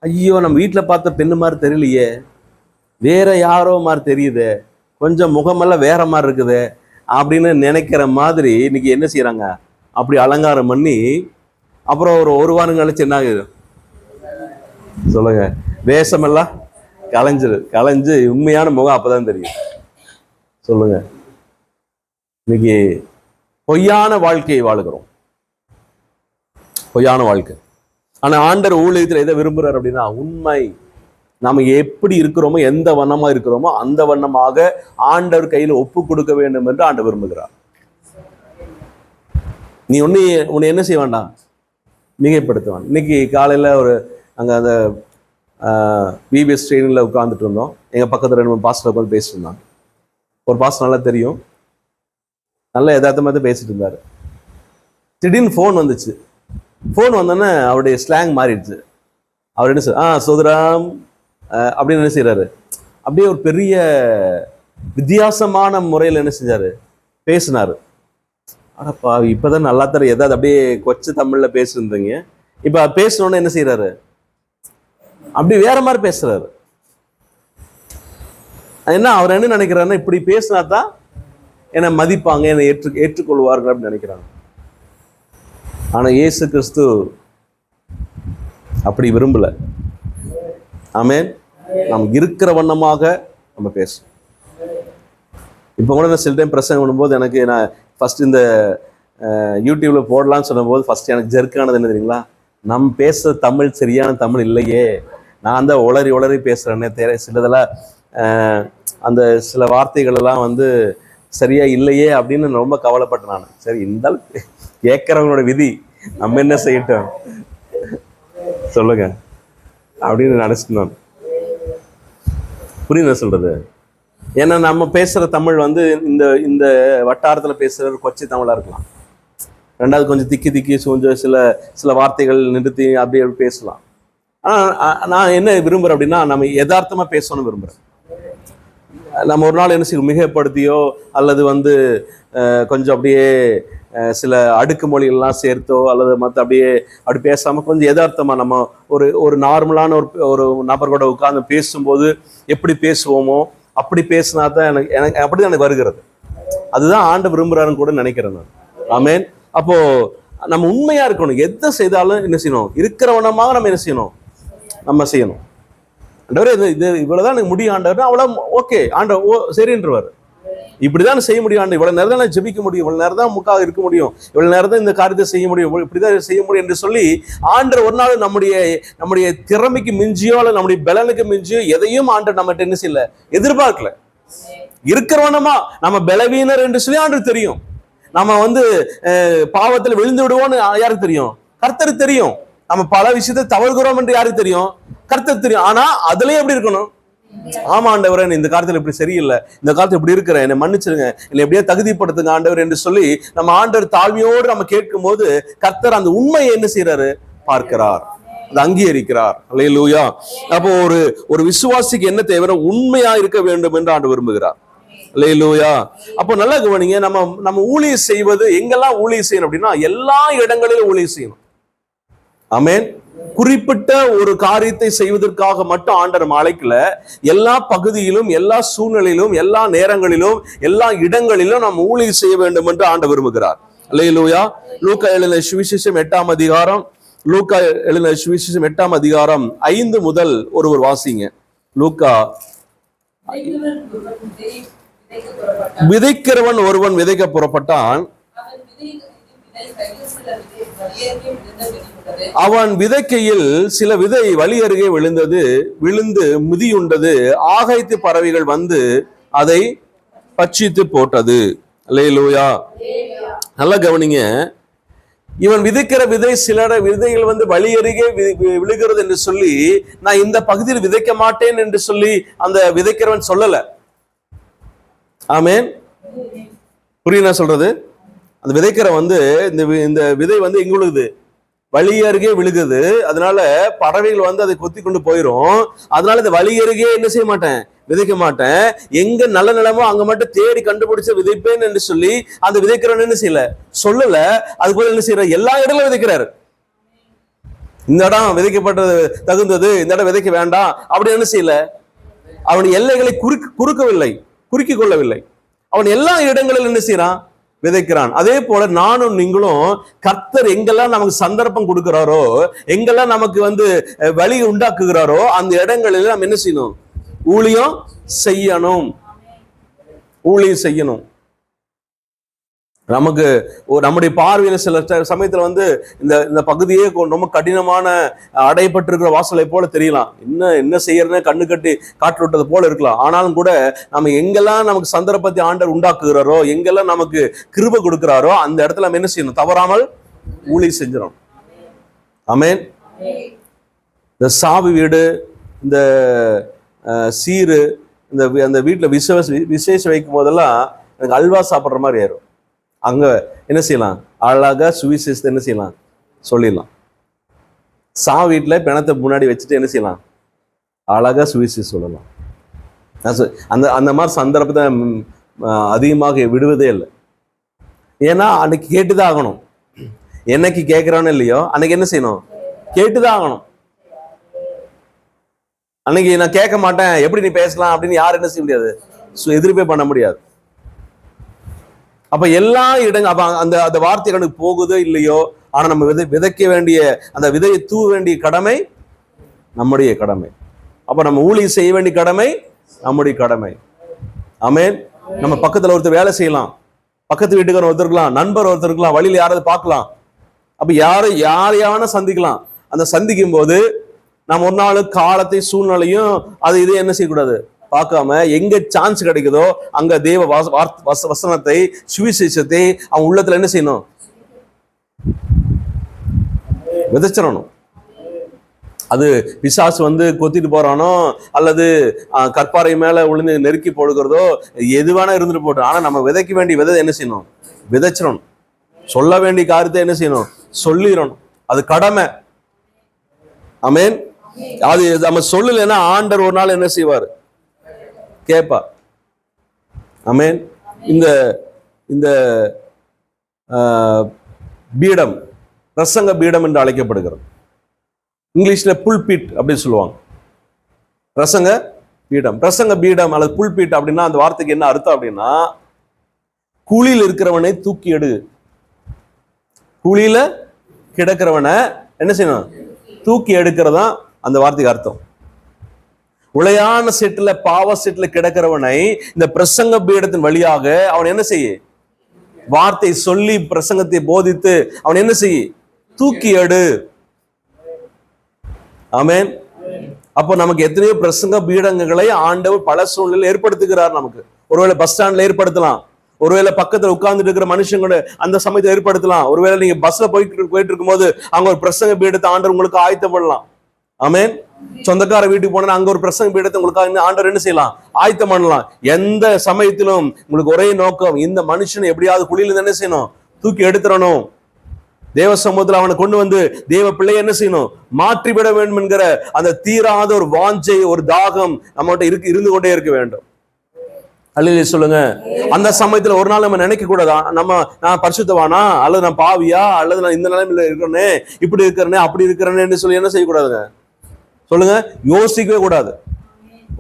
ஐயோ நம்ம வீட்டில் பார்த்த பெண்ணு மாதிரி தெரியலையே, வேற யாரோ மாதிரி தெரியுது, கொஞ்சம் முகமெல்லாம் வேற மாதிரி இருக்குது அப்படின்னு நினைக்கிற மாதிரி இன்னைக்கு என்ன செய்யறாங்க? அப்படி அலங்காரம் பண்ணி அப்புறம் ஒரு வாரம் கழிச்சு என்ன ஆகுது? சொல்லுங்க. வேஷமெல்லாம் கலைஞ்சு உண்மையான முகம் அப்பதான் தெரியும். சொல்லுங்க. இன்னைக்கு பொய்யான வாழ்க்கையை வாழுகிறோம். பொய்யான வாழ்க்கை. ஆனா ஆண்டவர் ஊழியத்தில் எதை விரும்புறாரு அப்படின்னா, உண்மை. நாம எப்படி இருக்கிறோமோ, எந்த வண்ணமா இருக்கிறோமோ அந்த வண்ணமாக ஆண்டவர் கையில் ஒப்பு கொடுக்க வேண்டும் என்று ஆண்டவர் விரும்புகிறார். நீ உன்னை என்ன செய்ய வேண்டாம்? மிகைப்படுத்துவான். இன்னைக்கு காலையில அங்க அந்த பிபிஎஸ் ட்ரெயினில் உட்காந்துட்டு இருந்தோம். எங்க பக்கத்துல 2 பாஸ்டர் உட்காந்து பேசிட்டு இருந்தாங்க. ஒரு பாஸ்டர் நல்லா தெரியும், நல்ல யதார்த்தமா தான் பேசிட்டு இருந்தாரு. திடீர்னு ஃபோன் வந்துச்சு. ஃபோன் வந்தோன்னே அவருடைய ஸ்லாங் மாறிடுச்சு. அவர் என்ன சார் சோதராம் அப்படின்னு என்ன செய்யறாரு? அப்படியே ஒரு பெரிய வித்தியாசமான முறையில் என்ன செஞ்சாரு? பேசினாரு. ஆனாப்பா இப்பதான் நல்லா தர ஏதாவது அப்படியே கொச்சை தமிழ்ல பேசிருந்தீங்க, இப்ப பேசணும்னு என்ன செய்யறாரு? அப்படி வேற மாதிரி பேசுறாரு. என்ன அவர் என்ன நினைக்கிறாருன்னா, இப்படி பேசினா தான் என்னை மதிப்பாங்க, என்னை ஏற்றுக்கொள்வார்கள் அப்படின்னு நினைக்கிறாங்க. ஆனா இயேசு கிறிஸ்து அப்படி விரும்பல. ஆமென். நாம் இருக்கிற வண்ணமாக நம்ம பேசணும். இப்போ கூட நான் சில டைம் பிரசங்கம் பண்ணும்போது எனக்கு நான் ஃபர்ஸ்ட் இந்த யூடியூப்ல போடலான்னு சொல்லும்போது ஃபர்ஸ்ட் எனக்கு ஜெர்க்கானது என்ன தெரியுங்களா? நம்ம பேசுற தமிழ் சரியான தமிழ் இல்லையே, நான் தான் உளறி பேசுறேன்னே சிலதெல்லாம் அந்த சில வார்த்தைகள் எல்லாம் சரியா இல்லையே அப்படின்னு ரொம்ப கவலைப்பட்டேன் நான். சரி, இருந்தாலும் கேட்கறவங்களோட விதி, நம்ம என்ன செய்யட்டும் சொல்லுங்க அப்படின்னு நினைச்சிட்டு நான். புரியுதா சொல்றது? ஏன்னா நம்ம பேசுற தமிழ் வந்து இந்த இந்த வட்டாரத்துல பேசுற கொச்சை தமிழா இருக்கலாம். ரெண்டாவது கொஞ்சம் திக்கி திக்கி கொஞ்சம் சில வார்த்தைகள் நிறுத்தி அப்படி பேசலாம். நான் என்ன விரும்புறேன் அப்படின்னா, நம்ம யதார்த்தமா பேசணும்னு விரும்புறேன். நம்ம ஒரு நாள் என்ன செய்யும், மிகப்படுத்தியோ அல்லது வந்து கொஞ்சம் அப்படியே சில அடுக்கு மொழிகள்லாம் சேர்த்தோ அல்லது மற்ற அப்படி பேசாமல் கொஞ்சம் யதார்த்தமா நம்ம ஒரு நார்மலான ஒரு நபர் கூட உட்கார்ந்து பேசும்போது எப்படி பேசுவோமோ அப்படி பேசினா தான் எனக்கு அப்படிதான் எனக்கு வருகிறது. அதுதான் ஆண்டு விரும்புறாருன்னு கூட நினைக்கிறேன் நான். ஆமேன். அப்போ நம்ம உண்மையா இருக்கணும். எதை செய்தாலும் என்ன செய்யணும், இருக்கிறவனமாக நம்ம என்ன செய்யணும், நம்ம செய்யணும். ஆண்டவரே இது இவ்வளவுதான் எனக்கு முடியும் ஆண்டவர், அவ்வளவு ஓகே ஆண்டவர் சரின்றவர். இப்படிதான் செய்ய முடியும் ஆண்டு, இவ்வளவு நேரம் தான் நான் ஜெபிக்க முடியும், இவ்வளவு நேரம் தான் முக்காக இருக்க முடியும், இவ்வளவு நேரம் தான் இந்த காரியத்தை செய்ய முடியும், இப்படிதான் செய்ய முடியும் என்று சொல்லி ஆண்டவர் ஒரு நாள் நம்முடைய திறமைக்கு மிஞ்சியோ அல்ல நம்முடைய பலனுக்கு மிஞ்சியோ எதையும் ஆண்டவர் நம்மகிட்ட என்ன செய்யல, எதிர்பார்க்கல. இருக்கிறவனமா நம்ம பலவீனர் என்று சொல்லி ஆண்டவர் தெரியும். நம்ம வந்து பாவத்தில் விழுந்து விடுவோம்னு யாருக்கு தெரியும்? கர்த்தருக்கு தெரியும். நம்ம பல விஷயத்தை தவறுகிறோம் என்று யாருக்கு தெரியும்? கர்த்தருக்கு தெரியும். ஆனா அதுலயே எப்படி இருக்கணும்? ஆமா ஆண்டவரே, இந்த காலத்துல இப்படி சரியில்லை, இந்த காலத்துல இப்படி இருக்கிறேன், என்னை மன்னிச்சிருங்க, என்னை எப்படியா தகுதிப்படுத்துங்க ஆண்டவர் என்று சொல்லி நம்ம ஆண்டவர் தாழ்மையோடு நம்ம கேட்கும் போது கர்த்தர் அந்த உண்மையை என்ன செய்யறாரு, பார்க்கிறார், அதை அங்கீகரிக்கிறார். அல்லேலூயா. அப்போ ஒரு விசுவாசிக்கு என்ன தேவை? உண்மையா இருக்க வேண்டும் என்று ஆண்டவர் விரும்புகிறார். அல்லேலூயா. அப்போ நல்லா கவனிங்க, நம்ம ஊழியம் செய்வது எங்கெல்லாம் ஊழியம் செய்யணும் அப்படின்னா, எல்லா இடங்களிலும் ஊழியம் செய்யணும். ஆமென். குறிப்பிட்ட ஒரு காரியத்தை செய்வதற்காக மட்டும் ஆண்டவர் நம்ம அழைக்கல. எல்லா பகுதியிலும், எல்லா சூழ்நிலையிலும், எல்லா நேரங்களிலும், எல்லா இடங்களிலும் நாம் ஊழியம் செய்ய வேண்டும் என்று ஆண்டவர் விரும்புகிறார். அல்லேலூயா. லூக்கா எழுதின சுவிசேஷம் 8ஆம் அதிகாரம், லூக்கா எழுதின சுவிசேஷம் 8ஆம் அதிகாரம் 5 முதல் ஒருவர் வாசிங்க. லூக்கா. விதைக்கிறவன் ஒருவன் விதைக்க புறப்பட்டான். அவன் விதைக்கையில் சில விதை வழி அருகே விழுந்து மிதியுண்டது. ஆகாயத்து பறவைகள் வந்து அதை பட்சித்து போட்டது. அல்லேலூயா. நல்லா கவனிங்க. இவன் விதைக்கிற சில விதைகள் வந்து வழி அருகே விழுகிறது என்று சொல்லி, நான் இந்த பகுதியில் விதைக்க மாட்டேன் என்று சொல்லி அந்த விதைக்கிறவன் சொல்லல. ஆமென். புரியுதா சொல்றது? அந்த விதைக்கிற வந்து இந்த விதை வந்து எங்க விழுகுது? வழி அருகே விழுகுது. அதனால பறவைகள் வந்து அதை கொத்தி கொண்டு போயிடும். அதனால இந்த வழி அருகே என்ன செய்ய மாட்டேன், விதைக்க மாட்டேன். எங்க நல்ல நிலமோ அங்க மட்டும் தேடி கண்டுபிடிச்ச விதைப்பேன் என்று சொல்லி அந்த விதைக்கிறவன் என்ன செய்யல, சொல்லல. அது போல என்ன செய்யற, எல்லா இடங்களும் விதைக்கிறாரு. இந்த இடம் விதைக்கப்பட்டது தகுந்தது, இந்த இடம் விதைக்க வேண்டாம் அப்படி என்ன செய்யல. அவன் எல்லைகளை குறுக்கிக் கொள்ளவில்லை. அவன் எல்லா இடங்களிலும் என்ன செய்யறான், விதைக்கிறான். அதே போல நானும் நீங்களும் கர்த்தர் எங்கெல்லாம் நமக்கு சந்தர்ப்பம் கொடுக்கிறாரோ, எங்கெல்லாம் நமக்கு வந்து வழி உண்டாக்குகிறாரோ அந்த இடங்களில் நாம் என்ன செய்யணும், ஊழியம் செய்யணும். நமக்கு நம்முடைய பார்வையில சில சமயத்துல வந்து இந்த பகுதியே ரொம்ப கடினமான அடைப்பட்டிருக்கிற வாசலை போல தெரியலாம். என்ன செய்யறதுன்னு கண்ணு கட்டி காட்டு விட்டது போல இருக்கலாம். ஆனாலும் கூட நம்ம எங்கெல்லாம் நமக்கு சந்தர்ப்பத்தை ஆண்டவர் உண்டாக்குகிறாரோ, எங்கெல்லாம் நமக்கு கிருபை கொடுக்கிறாரோ அந்த இடத்துல நம்ம என்ன செய்யணும், தவறாமல் ஊழியம் செஞ்சிடும். ஆமென். இந்த சாவி வீடு, இந்த சீரு, அந்த வீட்டுல விசேஷம் வைக்கும் போதெல்லாம் எனக்கு அல்வா சாப்பிட்ற மாதிரி ஆயிரும். அங்க என்ன செய்யலாம், அழகா சுவிசேஷத்தை என்ன செய்யலாம், சொல்லிடலாம். வீட்டுல பிணத்தை முன்னாடி வச்சுட்டு என்ன செய்யலாம், அழகா சுவிசேஷம் சொல்லலாம். அந்த மாதிரி சந்தர்ப்பத்தை அதிகமாக விடுவதே இல்லை. ஏன்னா அன்னைக்கு கேட்டுதான் ஆகணும். என்னைக்கு கேட்கிறானோ இல்லையோ அன்னைக்கு என்ன செய்யணும், கேட்டுதான் ஆகணும். அன்னைக்கு நான் கேட்க மாட்டேன், எப்படி நீ பேசலாம் அப்படின்னு யாரும் என்ன செய்ய முடியாது, எதிர்ப்பே பண்ண முடியாது. அப்ப எல்லா இடங்கள் அப்ப அந்த வார்த்தைகளுக்கு போகுதோ இல்லையோ, ஆனா நம்ம விதைக்க வேண்டிய அந்த விதையை தூவ வேண்டிய கடமை நம்முடைய கடமை. அப்ப நம்ம ஊழியம் செய்ய வேண்டிய கடமை நம்முடைய கடமை. ஆமென். நம்ம பக்கத்துல ஒருத்தர் வேலை செய்யலாம், பக்கத்து வீட்டுக்காரர் ஒருத்தர் இருக்கலாம், நண்பர் ஒருத்தர் இருக்கலாம், வழியில யாராவது பார்க்கலாம். அப்ப யாரையான சந்திக்கலாம். அந்த சந்திக்கும் போது நம்ம ஒரு நாள் காலத்தை சூழ்நிலையும் அது இதை என்ன செய்யக்கூடாது, பார்க்காம எங்க சான்ஸ் கிடைக்குதோ அங்க தேவ வசனத்தை, சுவிசேஷத்தை அவன் உள்ளத்துல என்ன செய்யணும்? விதைச்சிடணும். அது பிசாசு வந்து கொத்திட்டு போறானோ அல்லது கற்பாறை மேல விழுந்து நெருக்கி போடுகிறதோ எது வேணா இருந்துட்டு போட்டோம். ஆனா நம்ம விதைக்க வேண்டிய விதை என்ன செய்யணும்? விதைச்சிடணும். சொல்ல வேண்டிய காரியத்தை என்ன செய்யணும்? சொல்லிடணும். அது கடமை. ஆமென். அது நம்ம சொல்லலைன்னா ஆண்டவர் ஒரு நாள் என்ன செய்வார்? கேட்பார். ஆமென். இந்த இந்த பீடம் பிரசங்க பீடம் என்று அழைக்கப்படுகிறது. இங்கிலீஷ்ல புல்பிட் அப்படின்னு சொல்லுவாங்க. பிரசங்க பீடம், பிரசங்க பீடம் அல்லது புல்பிட் அப்படின்னா அந்த வார்த்தைக்கு என்ன அர்த்தம் அப்படின்னா, குழியில் இருக்கிறவனை தூக்கி எடு. குழியில கிடக்கிறவனை என்ன செய்யணும்? தூக்கி எடுக்கிறதா அந்த வார்த்தைக்கு அர்த்தம். உளையான செட்டுல, பாவ செட்டுல கிடக்கிறவனை இந்த பிரசங்க பீடத்தின் வழியாக அவன் என்ன செய்ய? வார்த்தை சொல்லி பிரசங்கத்தை போதித்து அவன் என்ன செய்ய? தூக்கி எடு. ஆமென். அப்போ நமக்கு எத்தனையோ பிரசங்க பீடங்களை ஆண்டவர் பல சூழ்நிலையில் ஏற்படுத்துகிறார். நமக்கு ஒருவேளை பஸ் ஸ்டாண்ட்ல ஏற்படுத்தலாம், ஒருவேளை பக்கத்துல உட்கார்ந்துட்டு இருக்கிற மனுஷங்களோட அந்த சமயத்தை ஏற்படுத்தலாம், ஒருவேளை நீங்க பஸ்ல போயிட்டு இருக்கும்போது அங்க ஒரு பிரசங்க பீடத்தை ஆண்டவர் உங்களுக்கு ஆயத்தப்படலாம். ஆமென். சொந்தக்கார வீட்டுக்கு போனா அங்க ஒரு பிரசங்க பீடத்தை உங்களுக்கு ஆண்டவர் என்ன செய்யலாம்? ஆயத்தம் பண்ணலாம். எந்த சமயத்திலும் உங்களுக்கு ஒரே நோக்கம், இந்த மனுஷனை எப்படியாவது குழியில என்ன செய்யணும்? தூக்கி எடுத்துடணும். தேவ சமூகத்தில் அவனை கொண்டு வந்து தேவ பிள்ளை என்ன செய்யணும்? மாற்றிவிட வேண்டும் என்கிற அந்த தீராத ஒரு வாஞ்சை, ஒரு தாகம் நம்மகிட்ட இருந்து கொண்டே இருக்க வேண்டும். அல்லேலூயா சொல்லுங்க. அந்த சமயத்துல ஒரு நாள் நம்ம நினைக்க கூடாதா, நான் பரிசுத்தவானா அல்லது நான் பாவியா அல்லது நான் இந்த நிலைமையில இருக்கிறேனே, இப்படி இருக்கிறேனே, அப்படி இருக்கிறேன்னு சொல்லி என்ன செய்யக்கூடாதுங்க? சொல்லுங்க. யோசிக்கவே கூடாது.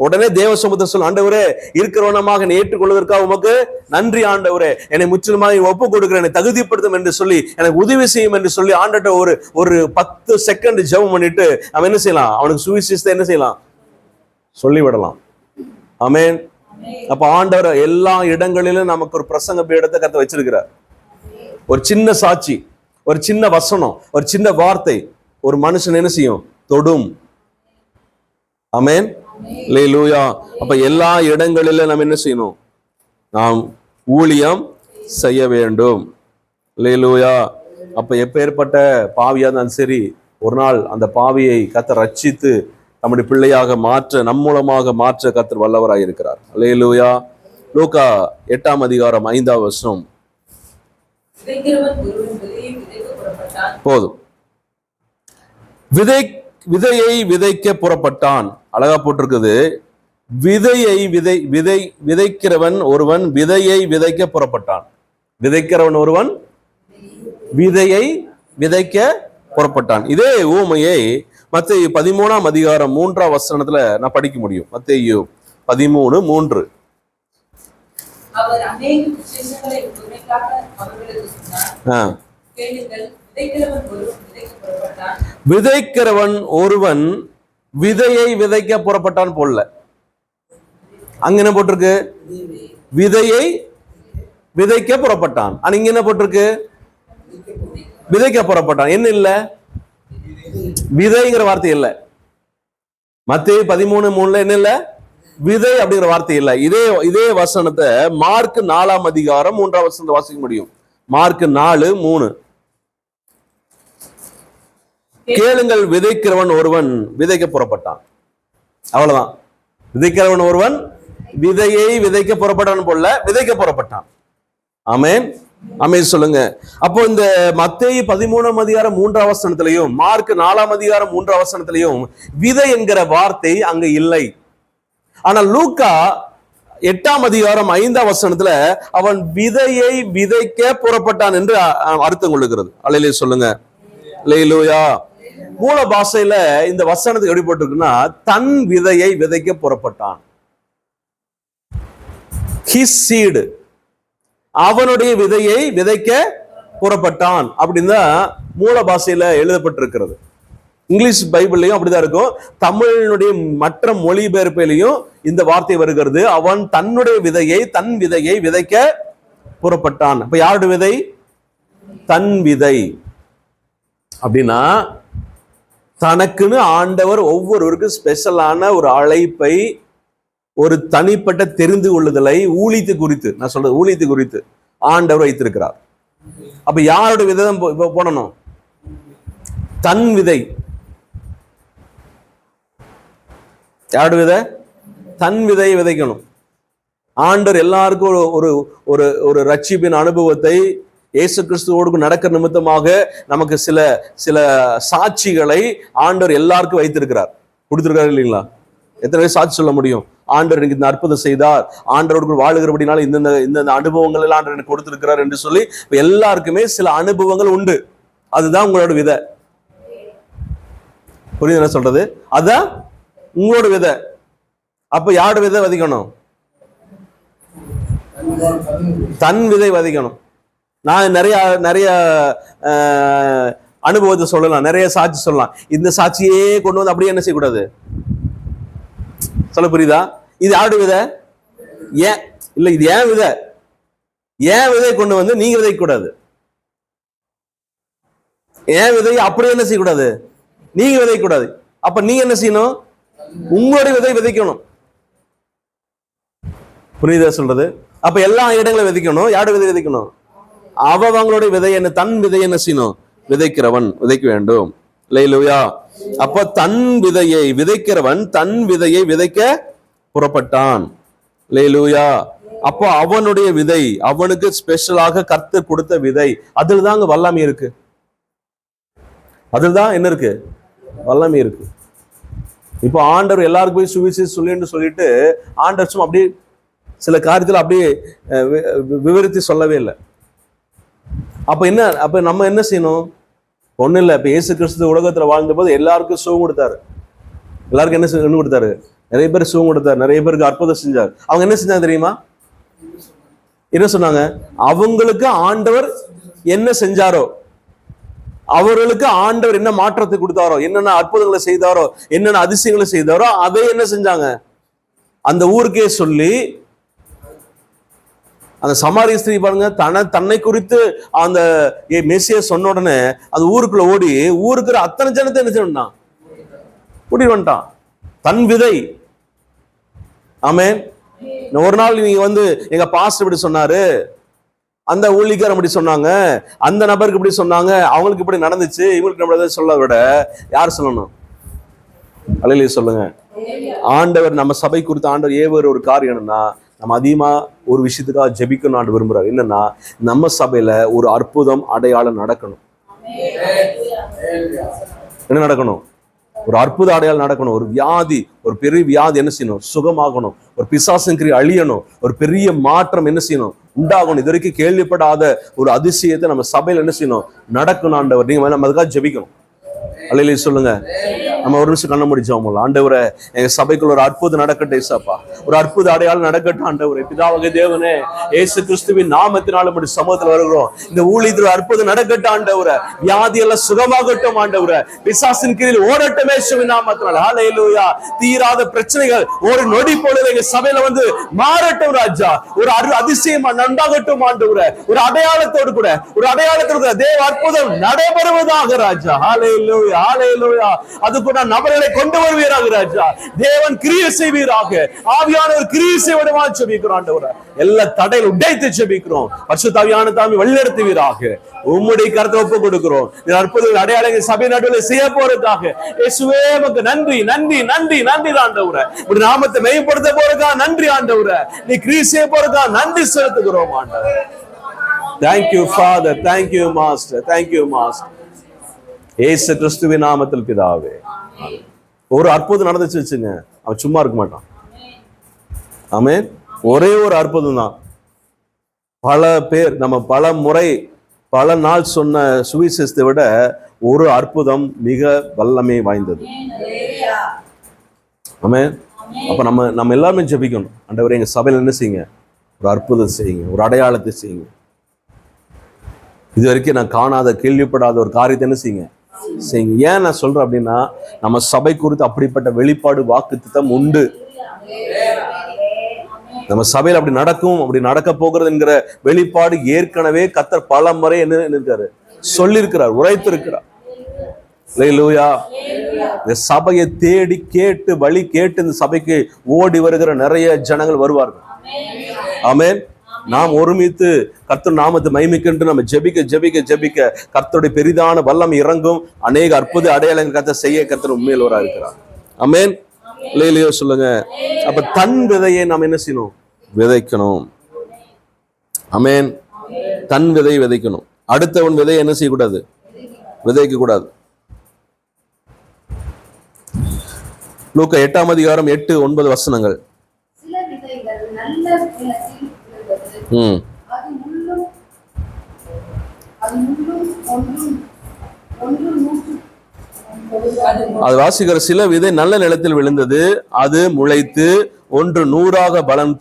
உடனே தேவ சமூகத்தை சொல்ல, ஆண்டவரே இருக்கிறவனமாக ஏற்றுக்கொள்வதற்காக உமக்கு நன்றி ஆண்டவரே, என்னை முற்றிலுமாக ஒப்பு கொடுக்கிறேன், என்னை தகுதிப்படுத்தும் என்று சொல்லி, எனக்கு உதவி செய்யும் என்று சொல்லி ஆண்டவர்ட்ட ஒரு 10 செகண்ட் ஜெபம் பண்ணிட்டு அவன் என்ன செய்யலாம்? அவனுக்கு சுவிசேஷத்தை என்ன செய்யலாம்? சொல்லிவிடலாம். ஆமென். அப்ப ஆண்டவர் எல்லா இடங்களிலும் நமக்கு ஒரு பிரசங்க பீடத்தை கத்த வச்சிருக்கிறார். ஒரு சின்ன சாட்சி, ஒரு சின்ன வசனம், ஒரு சின்ன வார்த்தை ஒரு மனுஷன் என்ன செய்யும்? தொடும். ஆமென். அல்லேலூயா. அப்ப எல்லா இடங்களிலும் நம்ம என்ன செய்யணும்? நாம் ஊழியம் செய்ய வேண்டும். அல்லேலூயா. அப்ப எப்பேற்பட்ட பாவியா இருந்தாலும் சரி, ஒரு நாள் அந்த பாவியை கர்த்தர் ரட்சித்து நம்முடைய பிள்ளையாக மாற்ற, நம் மூலமாக மாற்ற கர்த்தர் வல்லவராக இருக்கிறார். அல்லேலூயா. லூக்கா 8ஆம் அதிகாரம் 5ஆம் வசனம். போதும். விதையை விதைக்க புறப்பட்டான். அழகா போட்டிருக்குது. விதைக்கிறவன் ஒருவன் விதையை விதைக்க புறப்பட்டான். விதைக்கிறவன் ஒருவன் விதையை விதைக்க புறப்பட்டான். இதே ஊமையை மத்தேயு 13ஆம் அதிகாரம் 3ஆம் வசனத்துல நான் படிக்க முடியும். மத்தேயு 13:3. விதைக்கிறவன் ஒருவன் விதையை விதைக்க புறப்பட்டான் போடல. அங்க என்ன போட்டிருக்கு? விதையை விதைக்க புறப்பட்டான். ஆனா இங்க என்ன போட்டிருக்கு? விதைக்க புறப்பட்டான். என்ன இல்ல? விதைங்கிற வார்த்தை இல்ல. மத்தேயு 13:3 என்ன இல்ல? விதை அப்படிங்கிற வார்த்தை இல்ல. இதே வசனத்தை மார்க் 4ஆம் அதிகாரம் 3ஆம் வசனத்தை வாசிக்க முடியும். மார்க் 4:3. கேளுங்கள், விதைக்கிறவன் ஒருவன் விதைக்க புறப்பட்டான். அவ்வளவுதான். விதைக்கிறவன் ஒருவன் விதையை விதைக்க புறப்பட்டான் போல, விதைக்க புறப்பட்டான். ஆமென். ஆமென் சொல்லுங்க. அப்போ இந்த மத்தேயு 13ஆம் அதிகாரம் 3ஆம் வசனத்திலையும் மார்க் 4ஆம் அதிகாரம் 3ஆம் வசனத்திலையும் விதை என்கிற வார்த்தை அங்க இல்லை. ஆனா லூக்கா 8ஆம் அதிகாரம் 5ஆம் வசனத்துல அவன் விதையை விதைக்க புறப்பட்டான் என்று அர்த்தம் கொள்ளுகிறது. அல்லேலூயா சொல்லுங்க. அல்லேலூயா. மூல பாஷையில இந்த வசனத்துக்கு எப்படி போட்டிருக்குன்னா, தன் விதையை விதைக்க புறப்பட்டான். His seed, அவனுடைய விதையை விதைக்க புறப்பட்டான் அப்படின்னு தான் மூல பாஷையில எழுதப்பட்டிருக்கிறது. இங்கிலீஷ் பைபிள்லையும் அப்படிதான் இருக்கும். தமிழினுடைய மற்ற மொழிபெயர்ப்பிலையும் இந்த வார்த்தை வருகிறது. அவன் தன் விதையை விதைக்க புறப்பட்டான். இப்ப யாருடைய விதை? தன் விதை. அப்படின்னா தனக்குன்னு ஆண்டவர் ஒவ்வொருவருக்கும் ஸ்பெஷலான ஒரு அழைப்பை, ஒரு தனிப்பட்ட தெரிந்து கொள்ளுதலை ஊழியத்தை குறித்து, நான் சொல்றது ஊழியத்தை குறித்து ஆண்டவர் வைத்திருக்கிறார். அப்ப யாரோட விதை தான் போடணும்? தன் விதை. யாரோட விதை? தன் விதையை விதைக்கணும். ஆண்டவர் எல்லாருக்கும் ஒரு ஒரு ஒரு ரட்சிப்பின் அனுபவத்தை இயேசு கிறிஸ்துவோடு நடக்கிற நிமித்தமாக நமக்கு சில சில சாட்சிகளை ஆண்டவர் எல்லாருக்கும் வைத்திருக்கிறார், கொடுத்திருக்காரு இல்லைங்களா? எத்தனை பேர் சாட்சி சொல்ல முடியும்? ஆண்டவர் எனக்கு இந்த அற்புதம் செய்தார், ஆண்டவருக்கு வாழுகிறபடினால இந்த அனுபவங்கள் எல்லாம் ஆண்டவர் எனக்கு கொடுத்திருக்கிறார் என்று சொல்லி எல்லாருக்குமே சில அனுபவங்கள் உண்டு. அதுதான் உங்களோட விதை. புரியுது என்ன சொல்றது? அதுதான் உங்களோட விதை. அப்ப யாரோட விதை விதைக்கணும்? தன் விதை விதைக்கணும். நான் நிறைய நிறைய அனுபவத்தை சொல்லலாம், நிறைய சாட்சி சொல்லலாம். இந்த சாட்சியே கொண்டு வந்து அப்படியே என்ன செய்யக்கூடாது? சொல்ல புரியுதா? இது யாரோட விதை? ஏன் இல்ல, இது ஏன் விதை? ஏன் விதை கொண்டு வந்து நீங்க விதைக்க கூடாது? ஏன் விதை அப்படியே என்ன செய்யக்கூடாது? நீங்க விதைக்க கூடாது. அப்ப நீங்க என்ன செய்யணும்? உங்களுடைய விதை விதைக்கணும். புரியுதா சொல்றது? அப்ப எல்லா இடங்களும் விதைக்கணும். யாரோட விதை விதைக்கணும்? அவங்களுடைய விதை என்ன? தன் விதை என்ன செய்யணும்? விதைக்கிறவன் விதைக்க வேண்டும். அல்லேலூயா. அப்ப தன் விதையை விதைக்கிறவன் தன் விதையை விதைக்க புறப்பட்டான். அல்லேலூயா. அப்போ அவனுடைய விதை, அவனுக்கு ஸ்பெஷலாக கர்த்தர் கொடுத்த விதை, அதில் தான் அங்க வல்லமை இருக்கு. அதில் தான் என்ன இருக்கு? வல்லமை இருக்கு. இப்போ ஆண்டவர் எல்லாருக்கும் போய் சுவிசேஷம் சொல்லிட்டு ஆண்டவர் சும்மா அப்படியே சில காரியத்தில் அப்படியே விவரித்து சொல்லவே இல்லை. அப்ப நம்ம என்ன செய்யணும்? ஒன்றும் இல்லை. இப்போ இயேசு கிறிஸ்து உலகத்துல வாழ்ந்த போது எல்லாருக்கும் சுகம் கொடுத்தாரு. எல்லாருக்கும் என்ன கொடுத்தாரு? நிறைய பேர் சுகம் கொடுத்தாரு, நிறைய பேருக்கு அற்புதம் செஞ்சார். அவங்க என்ன செஞ்சாங்க தெரியுமா? என்ன சொன்னாங்க? அவங்களுக்கு ஆண்டவர் என்ன செஞ்சாரோ, அவர்களுக்கு ஆண்டவர் என்ன மாற்றத்தை கொடுத்தாரோ, என்னென்ன அற்புதங்களை செய்தாரோ, என்னென்ன அதிசயங்களை செய்தாரோ, அதை என்ன செஞ்சாங்க? அந்த ஊருக்கே சொல்லி, அந்த சமாரிய ஸ்திரீ பாருங்க, தன்னை குறித்து அந்த மெசியா சொன்ன உடனே அந்த ஊருக்குள்ள ஓடி ஊருக்கு அத்தனை ஜனத்தை என்ன செய்யணும்? கூட்டிட்டு வந்துட்டான். தன் விதை. ஆமென். ஒரு நாள் நீங்க வந்து எங்க பாஸ்டர் இப்படி சொன்னாரு, அந்த ஊழியக்காரர் இப்படி சொன்னாங்க, அந்த நபருக்கு இப்படி சொன்னாங்க, அவங்களுக்கு இப்படி நடந்துச்சு, இவங்களுக்கு நம்ம சொல்ல விட யார் சொல்லணும்? அல்லேலூயா சொல்லுங்க. ஆண்டவர் நம்ம சபை குறித்து ஆண்டவர் ஏவர் ஒரு காரியம் என்னன்னா, நம்ம அதிகமா ஒரு விஷயத்துக்காக ஜெபிக்கணும் ஆண்டு விரும்புறாரு. என்னன்னா, நம்ம சபையில ஒரு அற்புதம் அடையாளம் நடக்கணும். என்ன நடக்கணும்? ஒரு அற்புத அடையாளம் நடக்கணும். ஒரு வியாதி, ஒரு பெரிய வியாதி என்ன செய்யணும்? சுகமாகணும். ஒரு பிசாசின் கிரியை அழியணும். ஒரு பெரிய மாற்றம் என்ன செய்யணும்? உண்டாகணும். இது வரைக்கும் கேள்விப்படாத ஒரு அதிசயத்தை நம்ம சபையில என்ன செய்யணும்? நடக்கணும். ஆண்டவர் நீங்க நம்ம அதுக்காக ஜெபிக்கணும். அல்லேலூயா சொல்லுங்க. நம்ம ஒரு நிமிஷம் கண்ண முடிச்சோம். ஆண்டவரே, எங்க சபைக்குள்ள ஒரு அற்புதம் நடக்கட்டும் ஏசப்பா, ஒரு அற்புத அடையாளம் நடக்கட்டும் ஆண்டவரே. பிதாவாகிய தேவனே, இயேசு கிறிஸ்துவின் நாமத்தினால நம்முடைய சமூகத்தில் வருகிறோம். இந்த ஊழியத்தில் அற்புதம் நடக்கட்டும் ஆண்டவரே. வியாதி எல்லாம் சுகமாகட்டும் ஆண்டவரே. பிசாசின் கீழில் ஓடட்டும் இயேசுவின் நாமத்தினால. அல்லேலூயா. தீராத பிரச்சனைகள் ஒரு நொடி பொழுது எங்க சபையில வந்து மாறட்டும் ராஜா. ஒரு அதிசயமா நண்டாகட்டும் ஆண்டவரே. ஒரு அடையாளத்தோடு கூட, ஒரு அடையாளத்தோடு தேவ அற்புதம் நடைபெறுவதாக ராஜா. அல்லேலூயா, அல்லேலூயா. அது கூட நபர்களை கொண்டு வருவீராக ராஜா. தேவன் கிரியை செய்வீராக. ஆவியானவர் கிரியை செய்வதமா ஜெபிக்கிறோம் ஆண்டவரே. எல்லா தடைகளை உடைத்து ஜெபிக்கிறோம். பரிசுத்த ஆவியான தாமே வழிநடத்துவீராக. உம்முடைய கரத்தை ஒப்பு கொடுக்கிறோம். அற்புத அடையாளங்கள் சபை நடுவில் செய்ய போறதுக்காக இயேசுவே உமக்கு நன்றி, நன்றி, நன்றி, நன்றி ஆண்டவரே. உம்முடைய நாமத்தை மேம்படுத்த போறதுக்காக நன்றி ஆண்டவரே. நீ கிரியை செய்ய போறதுக்காக நன்றி செலுத்துகிறோம் ஆண்டவரே. Thank you Father, thank you Master, thank you Master. இயேசு கிறிஸ்துவின் நாமத்தில் பிதாவே. ஒரு அற்புதம் நடந்துச்சு வச்சுங்க, அவன் சும்மா இருக்க மாட்டான். ஆமென். ஒரே ஒரு அற்புதம் தான். பல பேர் நம்ம பல முறை பல நாள் சொன்ன சுவிசேஷத்தை விட ஒரு அற்புதம் மிக வல்லமை வாய்ந்தது. ஆமென். அப்ப நம்ம எல்லாருமே ஜெபிக்கணும். ஆண்டவரே, எங்க சபையில என்ன செய்யுங்க? ஒரு அற்புதம் செய்யுங்க, ஒரு அடையாளத்தை செய்யுங்க. இது வரைக்கும் நான் காணாத கேள்விப்படாத ஒரு காரியத்தை என்ன செய்யுங்க? செய்யுங்க. ஏன் நான் சொல்றேன் அப்படின்னா, நம்ம சபை குறித்து அப்படிப்பட்ட வெளிப்பாடு வாக்குத்தத்தம் உண்டு. நம்ம சபையில் அப்படி நடக்கும், அப்படி நடக்க போகிறது என்கிற வெளிப்பாடு ஏற்கனவே கர்த்தர் பல முறை என்ன இருக்காரு? சொல்லியிருக்கிறார், உரைத்திருக்கிறார். அல்லேலூயா. இந்த சபையை தேடி கேட்டு வழி கேட்டு இந்த சபைக்கு ஓடி வருகிற நிறைய ஜனங்கள் வருவார்கள். ஆமென். நாம் ஒருமித்து கர்த்தர் நாமத்தை மகிமைக்கென்று நம்ம ஜெபிக்க ஜெபிக்க ஜெபிக்க கர்த்தருடைய பெரிதான வல்லம் இறங்கும். அநேக அற்புத அடையாளங்கள் கர்த்தர் செய்ய கர்த்தர் உண்மையிலவராக இருக்கிறார். ஆமென். அல்லேலூயா சொல்லுங்க. அப்ப தன் விதையை நாம் என்ன செய்யணும்? விதைக்கணும். ஆமென். தன் விதை விதைக்கணும். அடுத்தவன் விதையை என்ன செய்யக்கூடாது? விதைக்க கூடாது. லூக்கா 8ஆம் அதிகாரம் 8-9 வசனங்கள். அது வாசிக்கிற சில விதை நல்ல நிலத்தில் விழுந்தது, அது முளைத்து 100 பலன்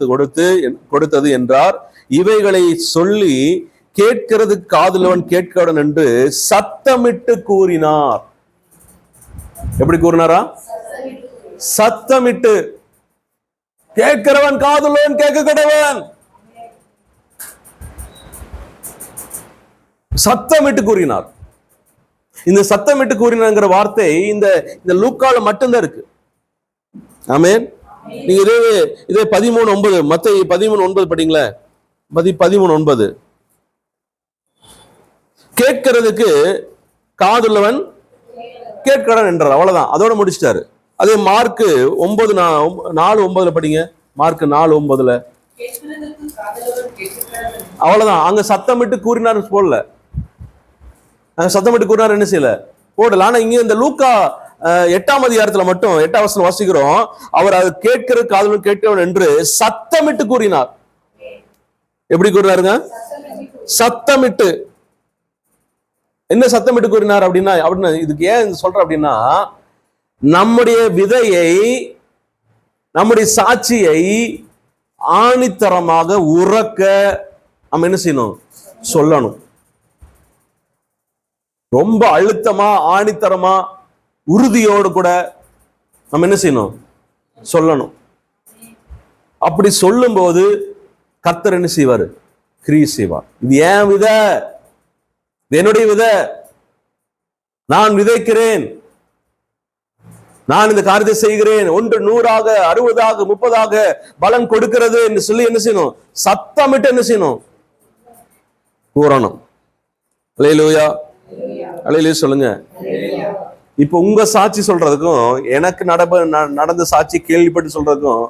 கொடுத்தது என்றார். இவைகளை சொல்லி கேட்கிறது காதுலவன் கேட்கவுடன் என்று சத்தமிட்டு கூறினார். எப்படி கூறினாரா? சத்தமிட்டு. கேட்கிறவன் காதுலவன் கேட்க கடவன். சத்தமிட்டு கூறினார். இந்த சத்தமிட்டு கூறினாங்கிற வார்த்தை இந்த லூக்கால மட்டும்தான் இருக்கு. ஆமென். நீங்க இதே 13:9 மத்தேயு 13:9 படிங்களே. 13:9 கேட்கிறதுக்கு காதுள்ளவன் கேட்கடன் என்றார். அவ்வளவுதான், அதோட முடிச்சிட்டாரு. அதே மார்க் 9:4-9 படிங்க. மார்க் 4:9 அவ்வளவுதான். அங்க சத்தமிட்டு கூறினார் போடல. சத்தமிட்டு கூறினார் என்ன செய்யல போடல. ஆனா இங்க இந்த லூக்கா 8ஆம் அதிகாரத்துல மட்டும் 8ஆம் வசனம் வாசிக்கிறோம். அவர் அது கேட்கிற காதுலவன் கேட்கிறவன் என்று சத்தமிட்டு கூறினார். எப்படி கூறினாருங்க? சத்தமிட்டு. என்ன சத்தமிட்டு கூறினார் அப்படின்னா இதுக்கு ஏன் சொல்ற அப்படின்னா, நம்முடைய விதையை, நம்முடைய சாட்சியை ஆணித்தரமாக உறக்க நம்ம என்ன செய்யணும்? சொல்லணும். ரொம்ப அழுத்தமா ஆணித்தரமா உறுதியோடு கூட நம்ம என்ன செய்யணும்? சொல்லணும். அப்படி சொல்லும் போது கர்த்தர் என்ன செய்வாரு? கிரியை செய்வார். இது ஏன் விதை? என்னுடைய விதை. நான் விதைக்கிறேன், நான் இந்த காரியத்தை செய்கிறேன், 100 60 30 பலன் கொடுக்கிறது என்று சொல்லி என்ன செய்யணும்? சத்தமிட்டு என்ன செய்யணும்? கூறணும். அல்லேலூயா. அல்லேலூயா சொல்லுங்க. இப்ப உங்க சாட்சி சொல்றதுக்கும் எனக்கு நடந்த சாட்சி கேள்விப்பட்டு சொல்றதுக்கும்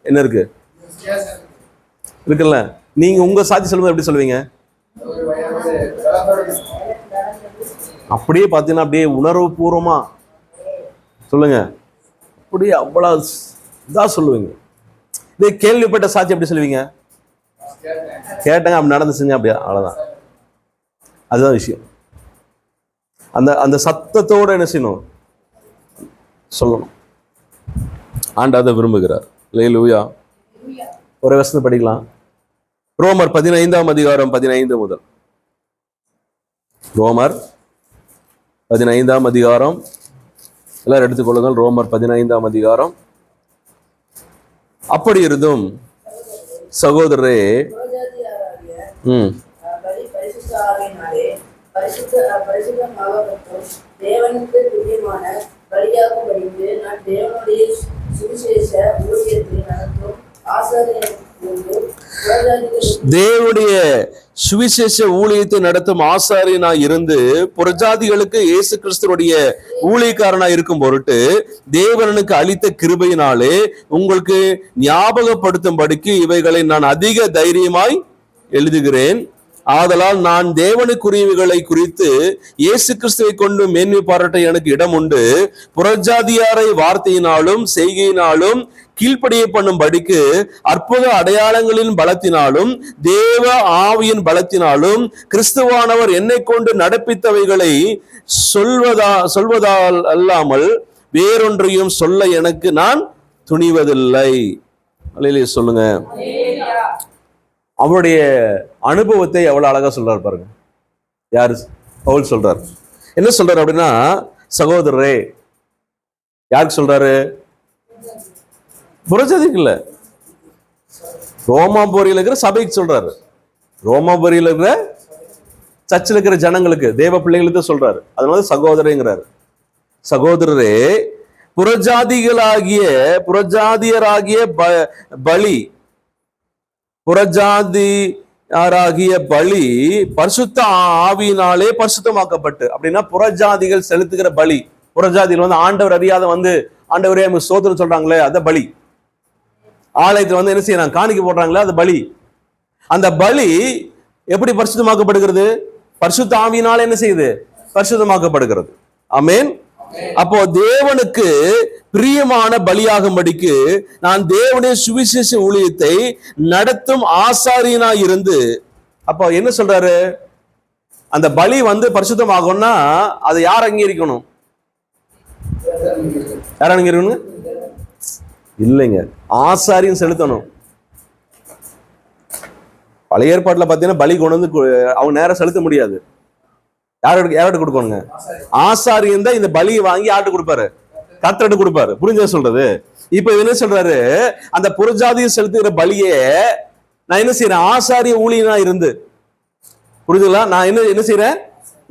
என்ன இருக்கு? இருக்குல்ல. நீங்க உங்க சாட்சி சொல்லும்போது எப்படி சொல்லுவீங்க? அப்படியே பாத்தீங்கன்னா அப்படியே உணர்வு பூர்வமா சொல்லுங்க. அப்படியே அவ்வளவு இதான் சொல்லுவீங்க. இதே கேள்விப்பட்ட சாட்சி எப்படி சொல்லுவீங்க? கேட்டாங்க, அப்படி நடந்துச்சுங்க, அப்படியா, அவ்வளவுதான். அதுதான் விஷயம். அந்த சத்தத்தோட என்ன செய்யணும்? சொல்லணும். ஆண்டவர் அதை விரும்புகிறார். அல்லேலூயா. ஒரு வசனம் படிக்கலாம். ரோமர் 15ஆம் அதிகாரம் 15 முதல். ரோமர் 15ஆம் அதிகாரம் எல்லாரும் எடுத்துக்கொள்ளுங்கள். ரோமர் 15ஆம் அதிகாரம். அப்படி இருந்தும் சகோதரரே, தேவனுக்கு பிரியமான பலியாகும்படிக்கு நான் தேவனுடைய சுவிசேஷ ஊழியத்தை நடத்தும் தேவனுடைய சுவிசேஷ ஊழியத்தை நடத்தும் ஆசாரியனாய் இருந்து புறஜாதிகளுக்கு இயேசு கிறிஸ்துவுடைய ஊழியக்காரனாய் இருக்கும் பொருட்டு தேவனுக்கு அளித்த கிருபையினாலே உங்களுக்கு ஞாபகப்படுத்தும்படிக்கு இவைகளை நான் அதிக தைரியமாய் எழுதுகிறேன். ஆதலால் நான் தேவனுக்குரியவைகளை குறித்து இயேசு கிறிஸ்துவை கொண்டு மேன்மை பாராட்ட எனக்கு இடம் உண்டு. புறஜாதியாரை வார்த்தையினாலும் செய்கையினாலும் கீழ்ப்படிய பண்ணும்படிக்கு அற்புத அடையாளங்களின் பலத்தினாலும் தேவ ஆவியின் பலத்தினாலும் கிறிஸ்துவானவர் என்னை கொண்டு நடப்பித்தவைகளை சொல்வதால் அல்லாமல் வேறொன்றையும் சொல்ல எனக்கு நான் துணிவதில்லை. அல்லேலூயா சொல்லுங்க. அவருடைய அனுபவத்தை எவ்வளவு அழகா சொல்றாரு பாருங்க. யாரு? பவுல் சொல்றார். என்ன சொல்றாரு அப்படின்னா, சகோதரரே, யாருக்கு சொல்றாரு? புறஜாதிக்கு இல்ல, ரோமாபுரியில் இருக்கிற சபைக்கு சொல்றாரு. ரோமாபுரியில் இருக்கிற சர்ச்சில் இருக்கிற ஜனங்களுக்கு, தேவ பிள்ளைகளுக்கு சொல்றாரு. அதனால சகோதரங்கிறாரு. சகோதரரே, புறஜாதியராகிய பலி பரிசுத்த ஆவியினாலே பரிசுத்தமாக்கப்பட்டு. அப்படின்னா புறஜாதிகள் செலுத்துகிற பலி, புறஜாதிகள் ஆண்டவர் அறியாத ஆண்டவரே ஸ்தோத்திரம் சொல்றாங்களே, அத பலி. ஆலயத்துல என்ன செய்யறாங்க, காணிக்கை போடுறாங்களே, அது பலி. அந்த பலி எப்படி பரிசுத்தமாக்கப்படுகிறது? பரிசுத்த ஆவியினால என்ன செய்யுது? பரிசுத்தமாக்கப்படுகிறது. ஆமென். அப்போ தேவனுக்கு பிரியமான பலியாகும்படிக்கு நான் தேவனுடைய சுவிசேஷ ஊழியத்தை நடத்தும் ஆசாரியனா இருந்து. அப்போ என்ன சொல்றாரு? அந்த பலி பரிசுத்தமாகும்னா அதை யார் அங்கீகரிக்கணும்? யார் அங்கீகரிக்கணும்? இல்லைங்க, ஆசாரியன் செலுத்தணும். பழைய ஏற்பாட்டுல பாத்தீங்கன்னா பலி கொண்டு அவங்க நேரம் செலுத்த முடியாது. யார்கிட்ட கொடுக்கணுங்க? ஆசாரியன் தான் இந்த பலியை வாங்கி யார்கிட்ட கொடுப்பாரு? கர்த்தர்கிட்ட கொடுப்பாரு. புரிஞ்ச சொல்றது? இப்ப என்ன சொல்றாரு? அந்த புறஜாதியை செலுத்துகிற பலியே நான் என்ன செய்யறேன்? ஆசாரிய ஊழியனா இருந்து. புரிஞ்சுங்களா? நான் என்ன செய்யறேன்?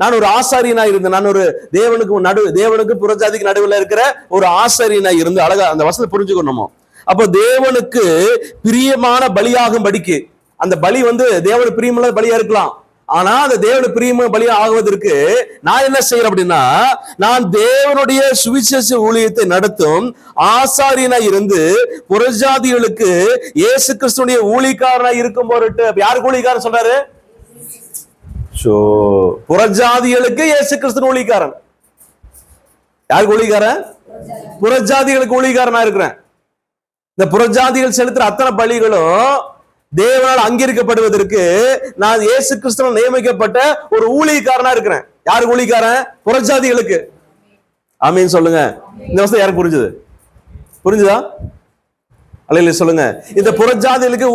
நான் ஒரு ஆசாரியனா இருந்து, நான் ஒரு தேவனுக்கு புறஜாதிக்கு நடுவில் இருக்கிற ஒரு ஆசாரியனா இருந்து. அழகா அந்த வசனத்தை புரிஞ்சுக்கணுமோ. அப்போ தேவனுக்கு பிரியமான பலியாகும்படிக்கு, அந்த பலி தேவனுக்கு பிரியமுள்ள பலியா இருக்கலாம். ஆனா அந்த தேவனுக்கு பிரியமான பலியா ஆகுவதற்கு நான் என்ன செய்யறேன் அப்படின்னா, நான் தேவனுடைய சுவிசேஷ ஊழியத்தை நடத்தும் ஆசாரியனா இருந்து புறஜாதிகளுக்கு இயேசு கிறிஸ்துடைய ஊழியக்காரனா இருக்கும் பொருட்டு. யாருக்கு ஊழியக்காரன் சொல்றாரு? புறஜாதிகளுக்கு இயேசு கிறிஸ்து ஊழியக்காரன். யாருக்கு ஊழியக்காரன்? புறஜாதிகளுக்கு ஊழியக்காரனா இருக்கிறேன். இந்த புறஜாதிகள் செலுத்துற அத்தனை பலிகளும் தேவனால் அங்கீகரிக்கப்படுவதற்கு நான் இயேசு கிறிஸ்துவால் நியமிக்கப்பட்ட ஒரு ஊழியக்காரனா இருக்கிறேன். யாருக்கு ஊழியக்காரன்? புறஜாதிகளுக்கு. ஆமீன் சொல்லுங்க. இந்த வசனம் யாருக்கு புரிஞ்சுது? புரிஞ்சுதா? அல்ல சொல்லுங்க. இந்த புறஜாதிகளுக்கு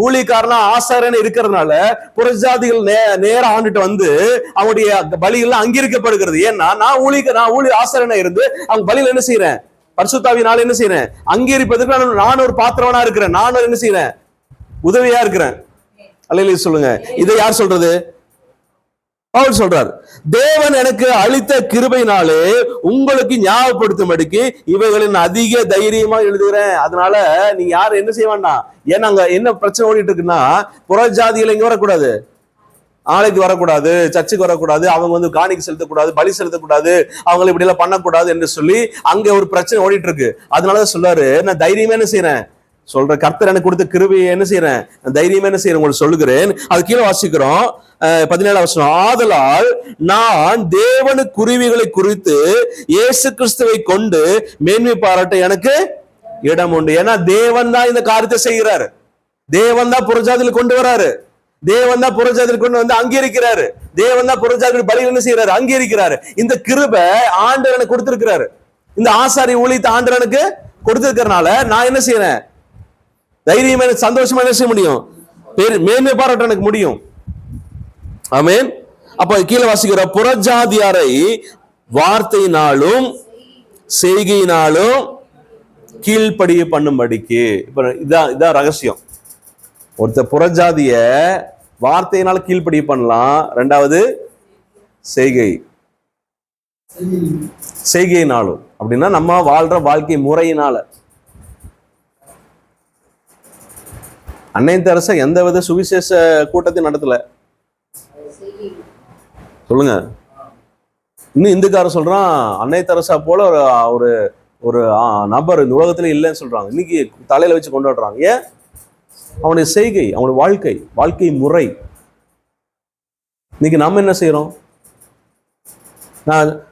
ஊழியக்காரனா ஆசாரியன் இருக்கிறதுனால புறஜாதிகள் நேரம் ஆண்டுட்டு அவங்களுடைய பலிகள் அங்கீகரிக்கப்படுகிறது. ஏன்னா நான் ஊழிய ஆசாரியனா இருந்து அவங்க பலியில் என்ன செய்யறேன்? பரிசுத்தாவினால என்ன செய்யறேன்? அங்கீகரிப்பதற்கு நான் ஒரு பாத்திரவனா இருக்கிறேன். நான் என்ன செய்யறேன்? உதவியா இருக்கிறேன். அல்லேலூயா சொல்லுங்க. இதை யார் சொல்றது? பவுல் சொல்றார். தேவன் எனக்கு அளித்த கிருபையினாலே உங்களுக்கு ஞாபகப்படுத்தும்படிக்கு இவைகளின் அதிக தைரியமா எழுதுகிறேன். அதனால நீங்க யாரும் என்ன செய்ய வேண்டாம். ஏன்னா அங்க என்ன பிரச்சனை ஓடிட்டு இருக்குன்னா, புறஜாதிகள் இங்க வரக்கூடாது, ஆலைக்கு வரக்கூடாது, சர்ச்சுக்கு வரக்கூடாது, அவங்க காணிக்கை செலுத்தக்கூடாது, பலி செலுத்தக்கூடாது, அவங்களை இப்படி எல்லாம் பண்ணக்கூடாது என்று சொல்லி அங்க ஒரு பிரச்சனை ஓடிட்டு இருக்கு. அதனாலதான் சொல்றாரு, நான் தைரியமா என்ன செய்யறேன்? சொல்ற கர்த்தர் எனக்கு கொடுத்த கிருபையை என்ன செய்யறேன்? தைரியமா என்ன செய்யறேன்? உங்களுக்கு சொல்லுகிறேன். அது கீழே வாசிக்கிறோம் 17 வசனம். ஆதலால் நான் தேவனு குருவிகளை குறித்து இயேசு கிறிஸ்துவை கொண்டு மேன்மை பாராட்ட எனக்கு இடம் உண்டு. ஏன்னா தேவன் தான் இந்த காரியத்தை செய்கிறாரு. தேவன் தான் புறஜாதியில் கொண்டு வராரு. தேவன் தான் புறஜாதியில் கொண்டு அங்கீகரிக்கிறாரு. தேவன் தான் புறஜாதியில் பலி என்ன செய்யறாரு? அங்கீகரிக்கிறாரு. இந்த கிருபை ஆண்டவர் எனக்கு கொடுத்திருக்கிறாரு. இந்த ஆசாரி ஊழியத்தை ஆண்டவர் எனக்கு கொடுத்திருக்கிறதுனால நான் என்ன செய்யறேன்? தைரியமா சந்தோஷமா என்ன செய்ய முடியும்? மேன்மை பாராட்ட எனக்கு முடியும். ஆமென். அப்ப கீழே வாசிக்கிற புறஜாதியாரை வார்த்தையினாலும் செய்கையினாலும் கீழ்ப்படிய பண்ணும்படிக்கு. இப்ப இதான் ரகசியம். ஒருத்தர் புறஜாதிய வார்த்தையினால கீழ்ப்படிய பண்ணலாம். ரெண்டாவது செய்கையினாலும். அப்படின்னா நம்ம வாழ்ற வாழ்க்கை முறையினால. அன்னை தெரசா எந்த வித சுவிசேஷ கூட்டத்தை நடத்தல. சொல்லுங்க. இன்னும் இந்துக்காரன் சொல்றான் அன்னை தெரசா போல ஒரு ஒரு நபர் இந்த உலகத்துல இல்லைன்னு சொல்றாங்க. இன்னைக்கு தலையில வச்சு கொண்டாடுறாங்க. ஏன்? அவனுடைய செய்கை, அவனுடைய வாழ்க்கை முறை. இன்னைக்கு நம்ம என்ன செய்யறோம்?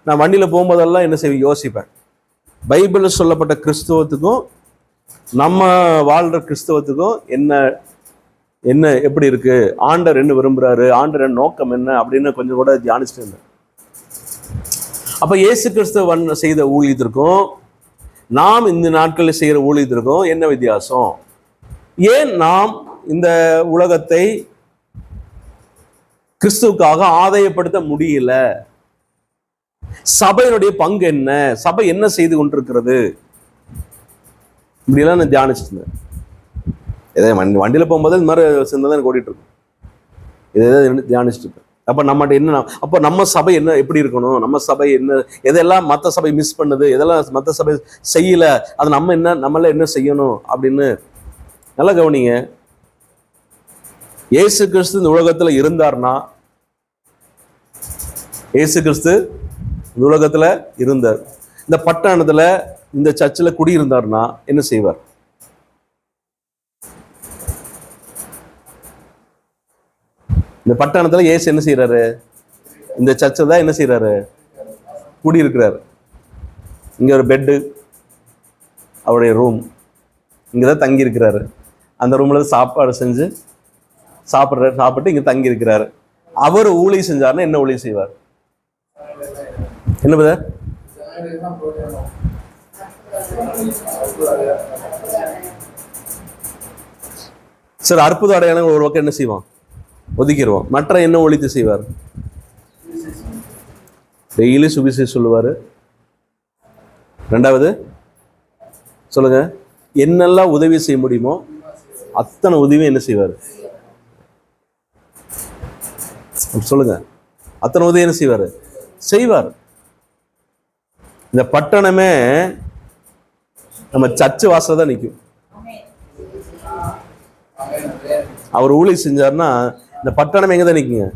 நான் வண்டியில போகும்போதெல்லாம் என்ன செய்வேன்? யோசிப்பேன். பைபிள்ல சொல்லப்பட்ட கிறிஸ்துவத்துக்கும் நம்ம வாழ்ற கிறிஸ்தவத்துக்கும் என்ன எப்படி இருக்கு? ஆண்டவர் என்ன விரும்புறாரு? ஆண்டவர் நோக்கம் என்ன அப்படின்னு கொஞ்சம் கூட தியானிச்சுட்டு இருந்தேன். அப்ப இயேசு கிறிஸ்துவன் செய்த ஊழியத்திற்கும் நாம் இந்த நாட்களில் செய்கிற ஊழியத்திற்கும் என்ன வித்தியாசம்? ஏன் நாம் இந்த உலகத்தை கிறிஸ்துவுக்காக ஆதாயப்படுத்த முடியல? சபையினுடைய பங்கு என்ன? சபை என்ன செய்து கொண்டிருக்கிறது? இப்படிலாம் நான் தியானிச்சுட்டு இருந்தேன். வண்டியில் போகும்போது இந்த மாதிரி சிந்தனை ஓடிட்டு இருக்கும். இதை தியானிச்சுட்டு இருப்பேன். அப்ப நம்மகிட்ட என்ன, அப்போ நம்ம சபை என்ன எப்படி இருக்கணும், நம்ம சபை என்ன, எதெல்லாம் மற்ற சபை மிஸ் பண்ணுது, எதெல்லாம் மற்ற சபை செய்யல, அது நம்ம என்ன, நம்மள என்ன செய்யணும் அப்படின்னு நல்லா கவனிங்க. இயேசு கிறிஸ்து இந்த உலகத்துல இருந்தார்னா, இயேசு கிறிஸ்து இந்த உலகத்துல இருந்தார், இந்த பட்டணத்துல இந்த சர்ச்சில் குடியிருந்தார்னா என்ன செய்வார்? இந்த பட்டணத்துல இயேசு என்ன செய்யறாரு? இந்த சர்ச்சை தான் என்ன செய்யறாரு? குடியிருக்கிறாரு. இங்க ஒரு பெட்டு, அவருடைய ரூம், இங்கதான் தங்கி இருக்கிறாரு. அந்த ரூம்ல சாப்பாடு செஞ்சு சாப்பிட்டு இங்க தங்கி இருக்கிறாரு. அவர் ஊழியம் செஞ்சாருன்னா என்ன ஊழியம் செய்வார்? என்ன பதர்? சார், அற்புத அடையாளங்கள் ஒரு பக்கம் என்ன செய்வான்? ஒதுக்கிடுவோம். மற்ற என்ன ஒழித்து செய்வார்? டெய்லி சுவிசேஷம் சொல்லுவாரு. ரெண்டாவது சொல்லுங்க, என்னெல்லாம் உதவி செய்ய முடியுமோ அத்தனை உதவியும் என்ன செய்வார்? சொல்லுங்க, அத்தனை உதவி என்ன செய்வார்? செய்வார். இந்த பட்டணமே நம்ம சர்ச்சு வாசல தான் நிற்கும். அவர் ஊழியம் செஞ்சார்னா இந்த பட்டணம் எங்க தான் நிற்குங்க?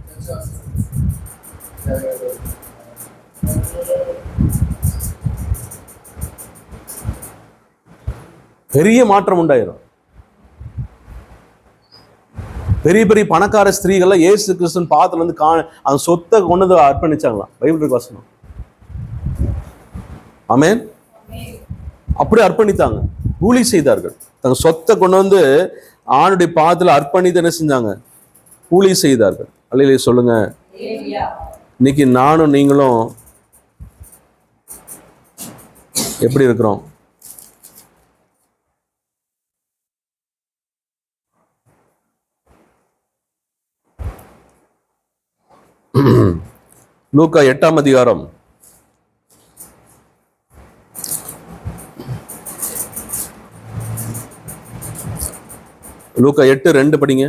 பெரிய மாற்றம் உண்டாயிரும். பெரிய பெரிய பணக்கார ஸ்திரீகள்லாம் இயேசு கிறிஸ்துவின் பாதத்துல இருந்து அந்த சொத்தை கொண்டு வந்து அர்ப்பணிச்சாங்களாம். பைபிள் வசனம். ஆமென். அப்படி அர்ப்பணித்தாங்க, ஊழியம் செய்தார்கள். தங்க சொத்தை கொண்டு வந்து ஆணுடைய பாதத்துல அர்ப்பணித்து என்ன செஞ்சாங்க? ஊழியம் செய்தார்கள். அல்லேலூயா சொல்லுங்க. இன்னைக்கு நானும் நீங்களும் எப்படி இருக்கிறோம்? லூக்கா 8ஆம் அதிகாரம் லூக்கா 8:2 படிங்க.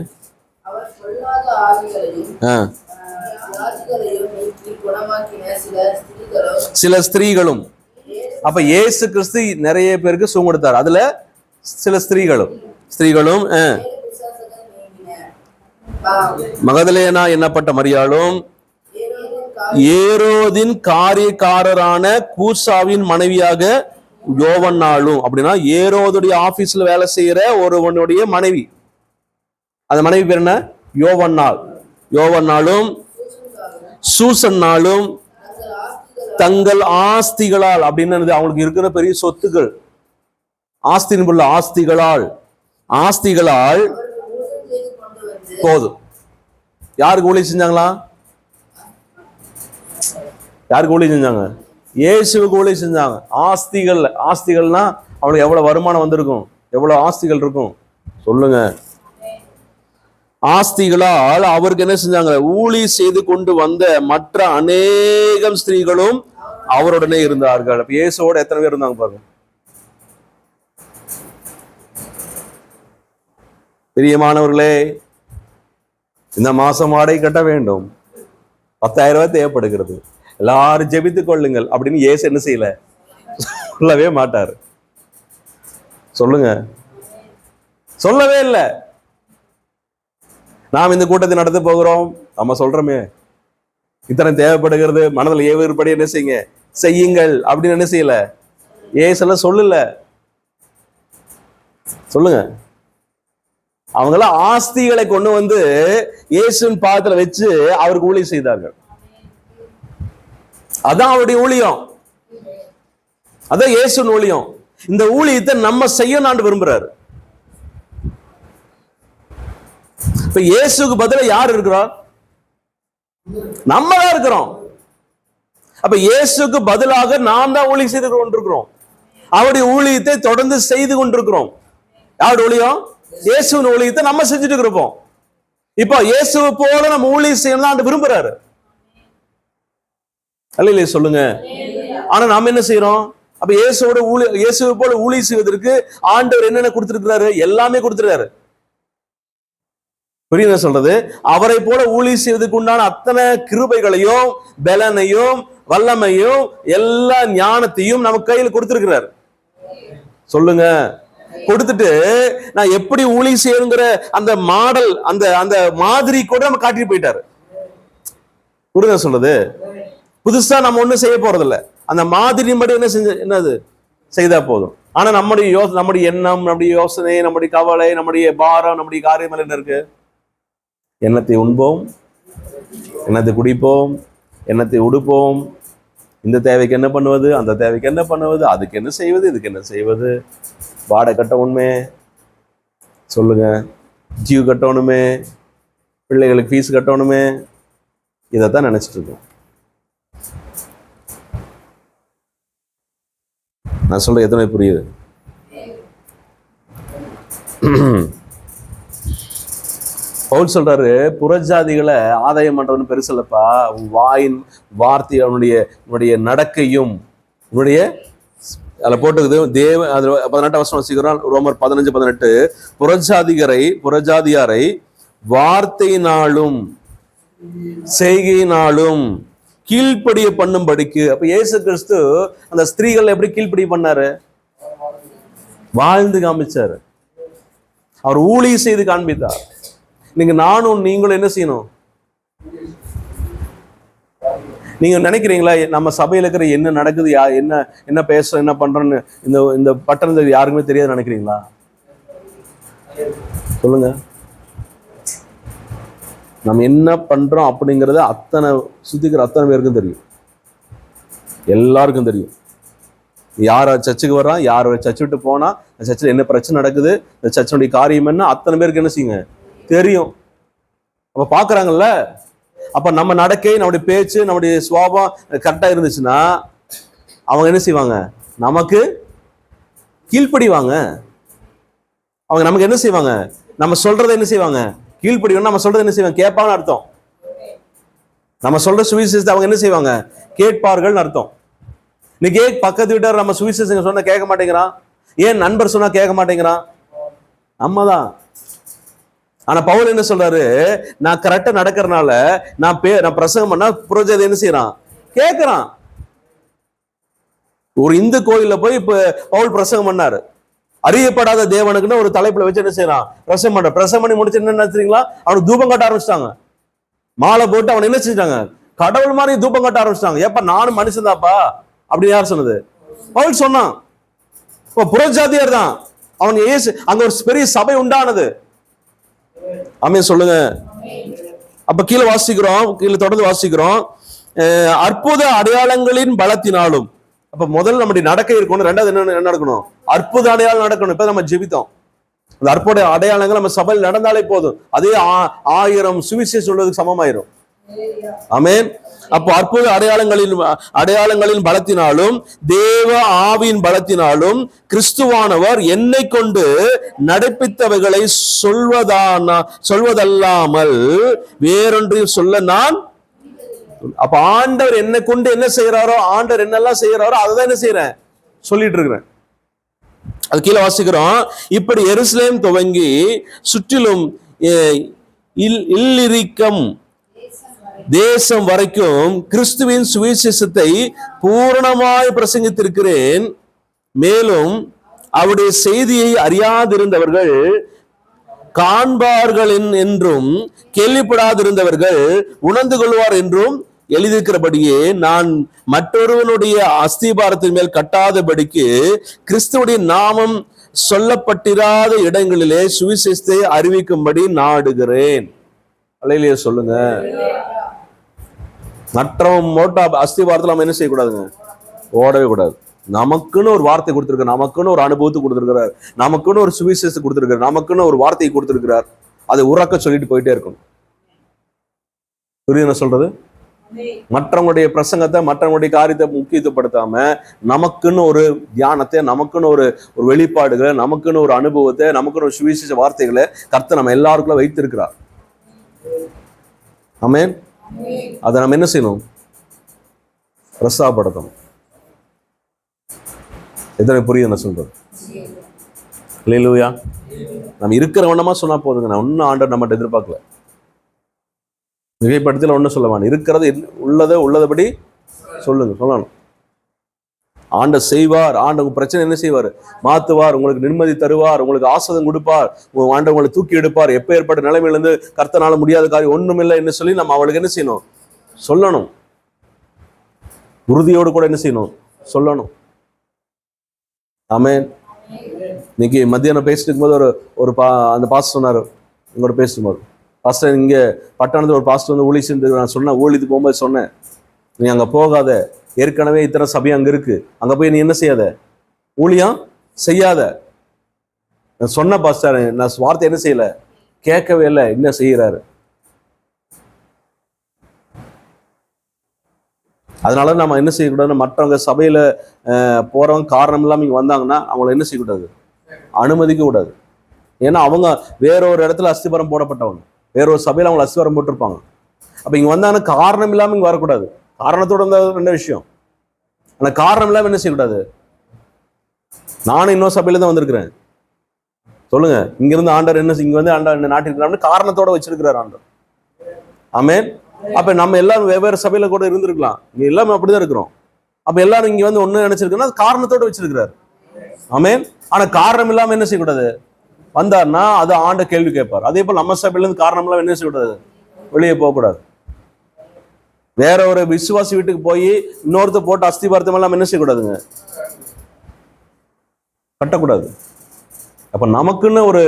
சில ஸ்திரீகளும். அப்ப இயேசு கிறிஸ்து நிறைய பேருக்கு சுகம் கொடுத்தார். அதுல சில ஸ்திரீகளும் மகதலேனா என்னப்பட்ட மரியாளும், ஏரோதின் காரியக்காரரான கூசாவின் மனைவியாக யோவன்னாலும். அப்படின்னா ஏரோதுடைய ஆபீஸ்ல வேலை செய்யற ஒருவனுடைய மனைவி. அந்த மனைவி பேர் என்ன? யோவன்னாலும் சூசன்னாலும் தங்கள் ஆஸ்திகளால். அப்படின்னு அவங்களுக்கு இருக்கிற பெரிய சொத்துக்கள், ஆஸ்தியின் ஆஸ்திகளால் போதும். யாருக்கு ஊழியம் செஞ்சாங்களா? யாருக்கு ஊழியம் செஞ்சாங்க? இயேசுவுக்கு ஊழியம் செஞ்சாங்க. ஆஸ்திகள்னா அவங்களுக்கு எவ்வளவு வருமானம் வந்திருக்கும், எவ்வளவு ஆஸ்திகள் இருக்கும் சொல்லுங்க. ஆஸ்திகளால் அவருக்கு என்ன செஞ்சாங்க? ஊழியம் செய்து கொண்டு வந்த மற்ற அநேகம் ஸ்திரீகளும் அவருடனே இருந்தார்கள். அப்ப இயேசுவோட எத்தனை பேர் இருந்தாங்க பாருங்க. பிரியமானவர்களே, இந்த மாசம் வாடகை கட்ட வேண்டும், 10,000 ரூபாய் தேவைப்படுகிறது, எல்லாரும் ஜெபித்துக் கொள்ளுங்கள் அப்படின்னு இயேசு என்ன செய்யல? சொல்லவே மாட்டாரு. சொல்லுங்க, சொல்லவே இல்லை. நாம் இந்த கூட்டத்தை நடத்த போகிறோம், நம்ம சொல்றோமே இத்தனை தேவைப்படுகிறது, மனதில் ஏவற்படி என்ன செய்யுங்கள் அப்படின்னு என்ன செய்யல? இயேசுலாம் சொல்லல. சொல்லுங்க. அவங்களாம் ஆஸ்திகளை கொண்டு வந்து இயேசுவின் பாதத்துல வச்சு அவருக்கு ஊழியம் செய்தார்கள். அதான் அவருடைய ஊழியம், அதான் இயேசுவின் ஊழியம். இந்த ஊழியத்தை நம்ம செய்யணும்னு விரும்புறாரு. இப்ப இயேசுக்கு பதிலா யார் இருக்கிறார்? நம்ம தான் இருக்கிறோம். அப்ப இயேசுக்கு பதிலாக நாம் தான் ஊழியம் செய்து கொண்டிருக்கிறோம். அவருடைய ஊழியத்தை தொடர்ந்து செய்து கொண்டிருக்கிறோம். யாருடைய ஊழியம்? இயேசுவின் ஊழியத்தை நம்ம செஞ்சுட்டு இருப்போம். இப்போ இயேசுவை போல நம்ம ஊழியம் செய்யணும் விரும்புறாரு. அல்லேலூயா சொல்லுங்க. ஆனா நாம என்ன செய்யறோம்? அப்ப இயேசுவை போல ஊழியம் செய்வதற்கு ஆண்டவர் என்னென்ன கொடுத்திருக்கிறாரு? எல்லாமே கொடுத்திருக்காரு. புரியுது சொல்றது? அவரை போல ஊழியம் செய்வதற்கு உண்டான அத்தனை கிருபைகளையும் பலனையும் வல்லமையும் எல்லா ஞானத்தையும் நமக்கு கையில் கொடுத்திருக்கிறார். சொல்லுங்க. கொடுத்துட்டு நான் எப்படி ஊழியம் செய்யணுங்கிற அந்த மாடல், அந்த அந்த மாதிரி கூட நம்ம காட்டிட்டு போயிட்டாரு. புரியுதா சொல்றது? புதுசா நம்ம ஒண்ணும் செய்ய போறது இல்ல, அந்த மாதிரி மட்டும் என்னது செய்தா போதும். ஆனா நம்முடைய எண்ணம், நம்முடைய யோசனை, நம்முடைய கவலை, நம்முடைய பாரம், நம்முடைய காரியம் என்ன இருக்கு? எண்ணத்தை உண்போம், எண்ணத்தை குடிப்போம், எண்ணத்தை உடுப்போம், இந்த தேவைக்கு என்ன பண்ணுவது, அந்த தேவைக்கு என்ன பண்ணுவது, அதுக்கு என்ன செய்வது, இதுக்கு என்ன செய்வது, வாடகை கட்டணுமே, சொல்லுங்க, ஜீவ் கட்டணுமே, பிள்ளைகளுக்கு ஃபீஸ் கட்டணுமே, இதைத்தான் நினைச்சிட்டு இருக்கோம். நான் சொல்ற எத்தனை புரியுது? பவுல் சொல்றாரு, புறஜாதிகளை ஆதாயம் பண்றதுன்னு பெருசல்லப்பா, வாயின் வார்த்தை, அவனுடைய நடக்கையும் உன்னுடைய அதில் போட்டுக்குது தேவ. அது 18 வருஷம் வச்சுக்கிறோம். ரோமர் 15:18 புறஜாதியாரை வார்த்தையினாலும் செய்கையினாலும் கீழ்ப்படிய பண்ணும்படிக்கு. அப்ப இயேசு கிறிஸ்து அந்த ஸ்திரீகள் எப்படி கீழ்ப்படிய பண்ணாரு? வாழ்ந்து காமிச்சாரு. அவர் ஊழியம் செய்து காண்பித்தார். நீங்க நானும் நீங்களும் என்ன செய்யணும்? நீங்க நினைக்கிறீங்களா நம்ம சபையில இருக்கிற என்ன நடக்குது, என்ன பேசுறோம், என்ன பண்றோன்னு இந்த பட்டணத்துக்கு யாருக்குமே தெரியாது நினைக்கிறீங்களா? சொல்லுங்க. நம்ம என்ன பண்றோம் அப்படிங்கறத சுத்திக்கிற அத்தனை பேருக்கும் தெரியும், எல்லாருக்கும் தெரியும். யார் சர்ச்சுக்கு வர்றான், யார் சர்ச்சு விட்டு போனா, சர்ச்சில் என்ன பிரச்சனை நடக்குது, இந்த சர்ச்சனுடைய காரியம் என்ன, அத்தனை பேருக்கு என்ன செய்யுங்க தெரியும். அப்ப பாக்குறாங்கல்ல. அப்ப நம்ம நடக்கை, நம்முடைய பேச்சு, நம்முடைய சுவாபம் கரெக்டா இருந்துச்சுன்னா அவங்க என்ன செய்வாங்க? நமக்கு கீழ்ப்படிவாங்க. அவங்க நமக்கு என்ன செய்வாங்க? நம்ம சொல்றதை என்ன செய்வாங்க? கீழ்ப்படிவாங்க. நம்ம சொல்றது என்ன செய்வாங்க? கேட்பாங்கன்னு அர்த்தம். நம்ம சொல்ற சுவிசேஷத்தை அவங்க என்ன செய்வாங்க? கேட்பார்கள் அர்த்தம். இன்னைக்கு பக்கத்து வீட்டார் நம்ம சுவிசேஷம் சொன்னா கேட்க மாட்டேங்கிறான். ஏன் நண்பர் சொன்னா கேட்க மாட்டேங்கிறான்? நம்மதான். ஆனா பவுல் என்ன சொல்றாரு? நான் கரெக்டா நடக்கிறதுனால நான் பிரசங்கம் பண்ணா புறஜாதி என்ன செய்யறான்? கேட்கிறான். ஒரு இந்து கோயில்ல போய் இப்ப பவுல் பிரசங்கம் பண்ணாரு. அறியப்படாத தேவனுக்குன்னு ஒரு தலைப்புல வச்சு என்ன செய்யறான்? பிரசங்கம் பண்ணி முடிச்சு என்ன நினைச்சீங்களா? அவனுக்கு தூபம் கட்ட ஆரம்பிச்சிட்டாங்க. மாலை போட்டு அவன் என்ன செஞ்சாங்க? கடவுள் மாதிரி தூபம் கட்ட ஆரம்பிச்சிட்டாங்க. ஏப்பா நானும் மனுஷன் தாப்பா அப்படின்னு யார் சொன்னது? பவுல் சொன்னான். இப்ப புறஜாதியார் தான் அவன். அங்க ஒரு பெரிய சபை உண்டானது. ஆமென் சொல்லுங்க. அப்ப கீழே தொடர்ந்து வாசிக்கிறோம். அற்புத அடையாளங்களின் பலத்தினாலும். அப்ப முதல்ல நம்முடைய நடக்கை இருக்கணும். ரெண்டாவது என்ன நடக்கணும்? அற்புத அடையாளம் நடக்கணும். இப்ப நம்ம ஜெபித்தோம். அந்த அற்புத அடையாளங்கள் நம்ம சபையில் நடந்தாலே போதும், அதே 1000 சுவிசேஷம் சொல்வதற்கு சமமாயிரும். ஆமென். அப்போ அற்புத அடையாளங்களின் பலத்தினாலும் தேவ ஆவியின் பலத்தினாலும் கிறிஸ்துவானவர் என்னை கொண்டு நடப்பித்தவைகளை சொல்வதல்லாமல் வேறொன்றையும் சொல்ல நான். அப்ப ஆண்டவர் என்னை கொண்டு என்ன செய்யறாரோ, ஆண்டவர் என்னெல்லாம் செய்யறாரோ அதை என்ன செய்யறேன்? சொல்லிட்டு இருக்கிறேன். அது கீழே வாசிக்கிறோம். இப்படி எருசலேம் துவங்கி சுற்றிலும் இல்லிரிக்கம் தேசம் வரைக்கும் கிறிஸ்துவின் சுவிசேஷத்தை பூரணமாய் பிரசங்கித்திருக்கிறேன். மேலும் அவருடைய செய்தியை அறியாதிருந்தவர்கள் காண்பார்கள் என்றும் கேள்விப்படாதிருந்தவர்கள் உணர்ந்து கொள்வார் என்றும் எழுதியிருக்கிறபடியே நான் மற்றொருவனுடைய அஸ்திபாரத்தின் மேல் கட்டாதபடிக்கு கிறிஸ்துவுடைய நாமம் சொல்லப்பட்டிராத இடங்களிலே சுவிசேஷத்தை அறிவிக்கும்படி நாடுகிறேன். அல்லேலூயா சொல்லுங்க. மற்றவன் மோட்டா அஸ்திபாரத்தில் நம்ம என்ன செய்யக்கூடாதுங்க? ஓடவே கூடாது. நமக்குன்னு ஒரு வார்த்தை கொடுத்திருக்கார், நமக்குன்னு ஒரு அனுபவத்தை கொடுத்திருக்கிறார், நமக்குன்னு ஒரு சுவிசேஷத்தை கொடுத்திருக்கிறார், நமக்குன்னு ஒரு வார்த்தையை கொடுத்திருக்கிறார். அதை உறக்க சொல்லிட்டு போயிட்டே இருக்கணும். புரியுது நான் சொல்றது? மற்றவங்களுடைய பிரசங்கத்தை, மற்றவங்களுடைய காரியத்தை முக்கியத்துவப்படுத்தாம நமக்குன்னு ஒரு தியானத்தை, நமக்குன்னு ஒரு வெளிப்பாடுகளை, நமக்குன்னு ஒரு அனுபவத்தை, நமக்குன்னு ஒரு சுவிசேஷ வார்த்தைகளை கர்த்தர் நம்ம எல்லாருக்குள்ள வைத்திருக்கிறார். ஆமென். அதை நம்ம என்ன செய்யணும்? பிரசாப்படுத்தணும். எத்தனை புரியுது நான் சொல்றது? அல்லேலூயா. நம்ம இருக்கிற வண்ணமா சொன்னா போதுங்க. நான் ஒன்னும் ஆண்டவர் நம்மகிட்ட எதிர்பார்க்கல. மிகைப்படுத்தல ஒன்றும் சொல்ல வேண்டாம். இருக்கிறது உள்ளதபடி சொல்லணும். ஆண்டவர் செய்வார். ஆண்டவர் பிரச்சனை என்ன செய்வார்? மாத்துவார். உங்களுக்கு நிம்மதி தருவார். உங்களுக்கு ஆசீர்வாதம் கொடுப்பார். ஆண்டவர் உங்களை தூக்கி எடுப்பார். எப்ப ஏற்பட்ட நிலைமையிலிருந்து கர்த்தனால முடியாத காரியம் ஒண்ணும் இல்லை என்று சொல்லி நம்ம அவளுக்கு என்ன செய்யணும்? சொல்லணும். உறுதியோடு கூட என்ன செய்யணும்? சொல்லணும். ஆமென். இன்னைக்கு மத்தியானம் பேசிட்டு இருக்கும்போது அந்த பாஸ்டர் சொன்னாரு, உங்களோட பேசும்போது, பாஸ்டர் இங்க பட்டணத்துல ஒரு பாஸ்டர் வந்து ஊழி சென்று நான் சொன்னேன், ஊழியத்துக்கு போகும்போது சொன்னேன், நீ அங்க போகாத, ஏற்கனவே இத்தனை சபை அங்க இருக்கு, அங்க போய் நீ என்ன செய்யாத, ஊழியம் செய்யாத. நான் சொன்ன பாஸ்டர், நான் வார்த்தை என்ன செய்யல, கேட்கவே இல்லை, என்ன செய்யறாரு. அதனால நம்ம என்ன செய்யக்கூடாது, மற்றவங்க சபையில போறவங்க காரணம் இல்லாம இங்க வந்தாங்கன்னா அவங்கள என்ன செய்யக்கூடாது, அனுமதிக்க கூடாது. ஏன்னா அவங்க வேற ஒரு இடத்துல அஸ்திபாரம் போடப்பட்டவங்க, வேற ஒரு சபையில அவங்க அஸ்திபாரம் போட்டிருப்பாங்க. அப்ப இங்க வந்தாங்கன்னா காரணம் இல்லாம இங்க வரக்கூடாது. காரணத்தோட வந்தா ரெண்டு விஷயம். ஆனா காரணம் இல்லாம என்ன செய்யக்கூடாது. நானும் இன்னொரு சபையில தான் வந்திருக்கிறேன். சொல்லுங்க, இங்க இருந்து ஆண்டவர் என்ன, இங்க வந்து ஆண்டவர் என்ன நாட்டிருக்கிறான்னு காரணத்தோட வச்சிருக்கிறார் ஆண்டவர். ஆமென். அப்ப நம்ம எல்லாரும் வெவ்வேறு சபையில கூட இருந்திருக்கலாம், இங்க எல்லாமே அப்படிதான் இருக்கிறோம். அப்ப எல்லாரும் இங்க வந்து ஒண்ணு நினைச்சிருக்கோம்னா காரணத்தோட வச்சிருக்கிறார். ஆமென். ஆனா காரணம் இல்லாம என்ன செய்யக்கூடாது, வந்தார்னா அது ஆண்ட கேள்வி கேட்பார். அதே போல் நம்ம சபையில இருந்து காரணம் இல்லாம என்ன செய்யக்கூடாது, வெளியே போகக்கூடாது. வேற ஒரு விசுவாசி வீட்டுக்கு போய் இன்னொருத்த போட்டு அஸ்திபாரத்தம் எல்லாம் என்ன செய்யக்கூடாதுங்க, கட்டக்கூடாது. அப்ப நமக்குன்னு ஒரு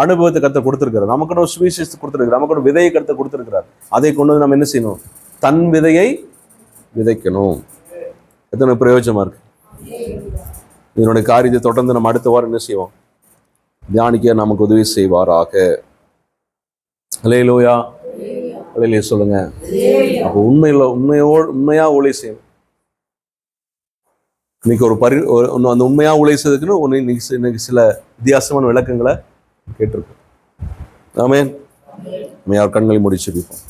அனுபவத்தை கருத்தை கொடுத்திருக்கிறார், நமக்குன்னு ஒரு சுவிசேஷத்தை கொடுத்திருக்கிறார், நமக்கு ஒரு விதையை கருத்தை கொடுத்திருக்கிறார். அதை கொண்டு வந்து நம்ம என்ன செய்யணும், தன் விதையை விதைக்கணும். எத்தனை பிரயோஜனமா இருக்கு. இதனுடைய காரியத்தை தொடர்ந்து நம்ம அடுத்த வாரம் என்ன செய்வோம், தியானிக்க நமக்கு உதவி செய்வாராக. அல்லேலூயா. அல்லேலூயா சொல்லுங்க. அப்போ உண்மையா ஊழியம் செய்யணும். இன்னைக்கு அந்த உண்மையா ஊழியம் செய்யறதுக்குன்னு இன்னைக்கு சில வித்தியாசமான விளக்கங்களை கேட்டிருக்கோம். ஆமென். நம்ம யார் கண்களை மூடி ஜெபிப்போம்.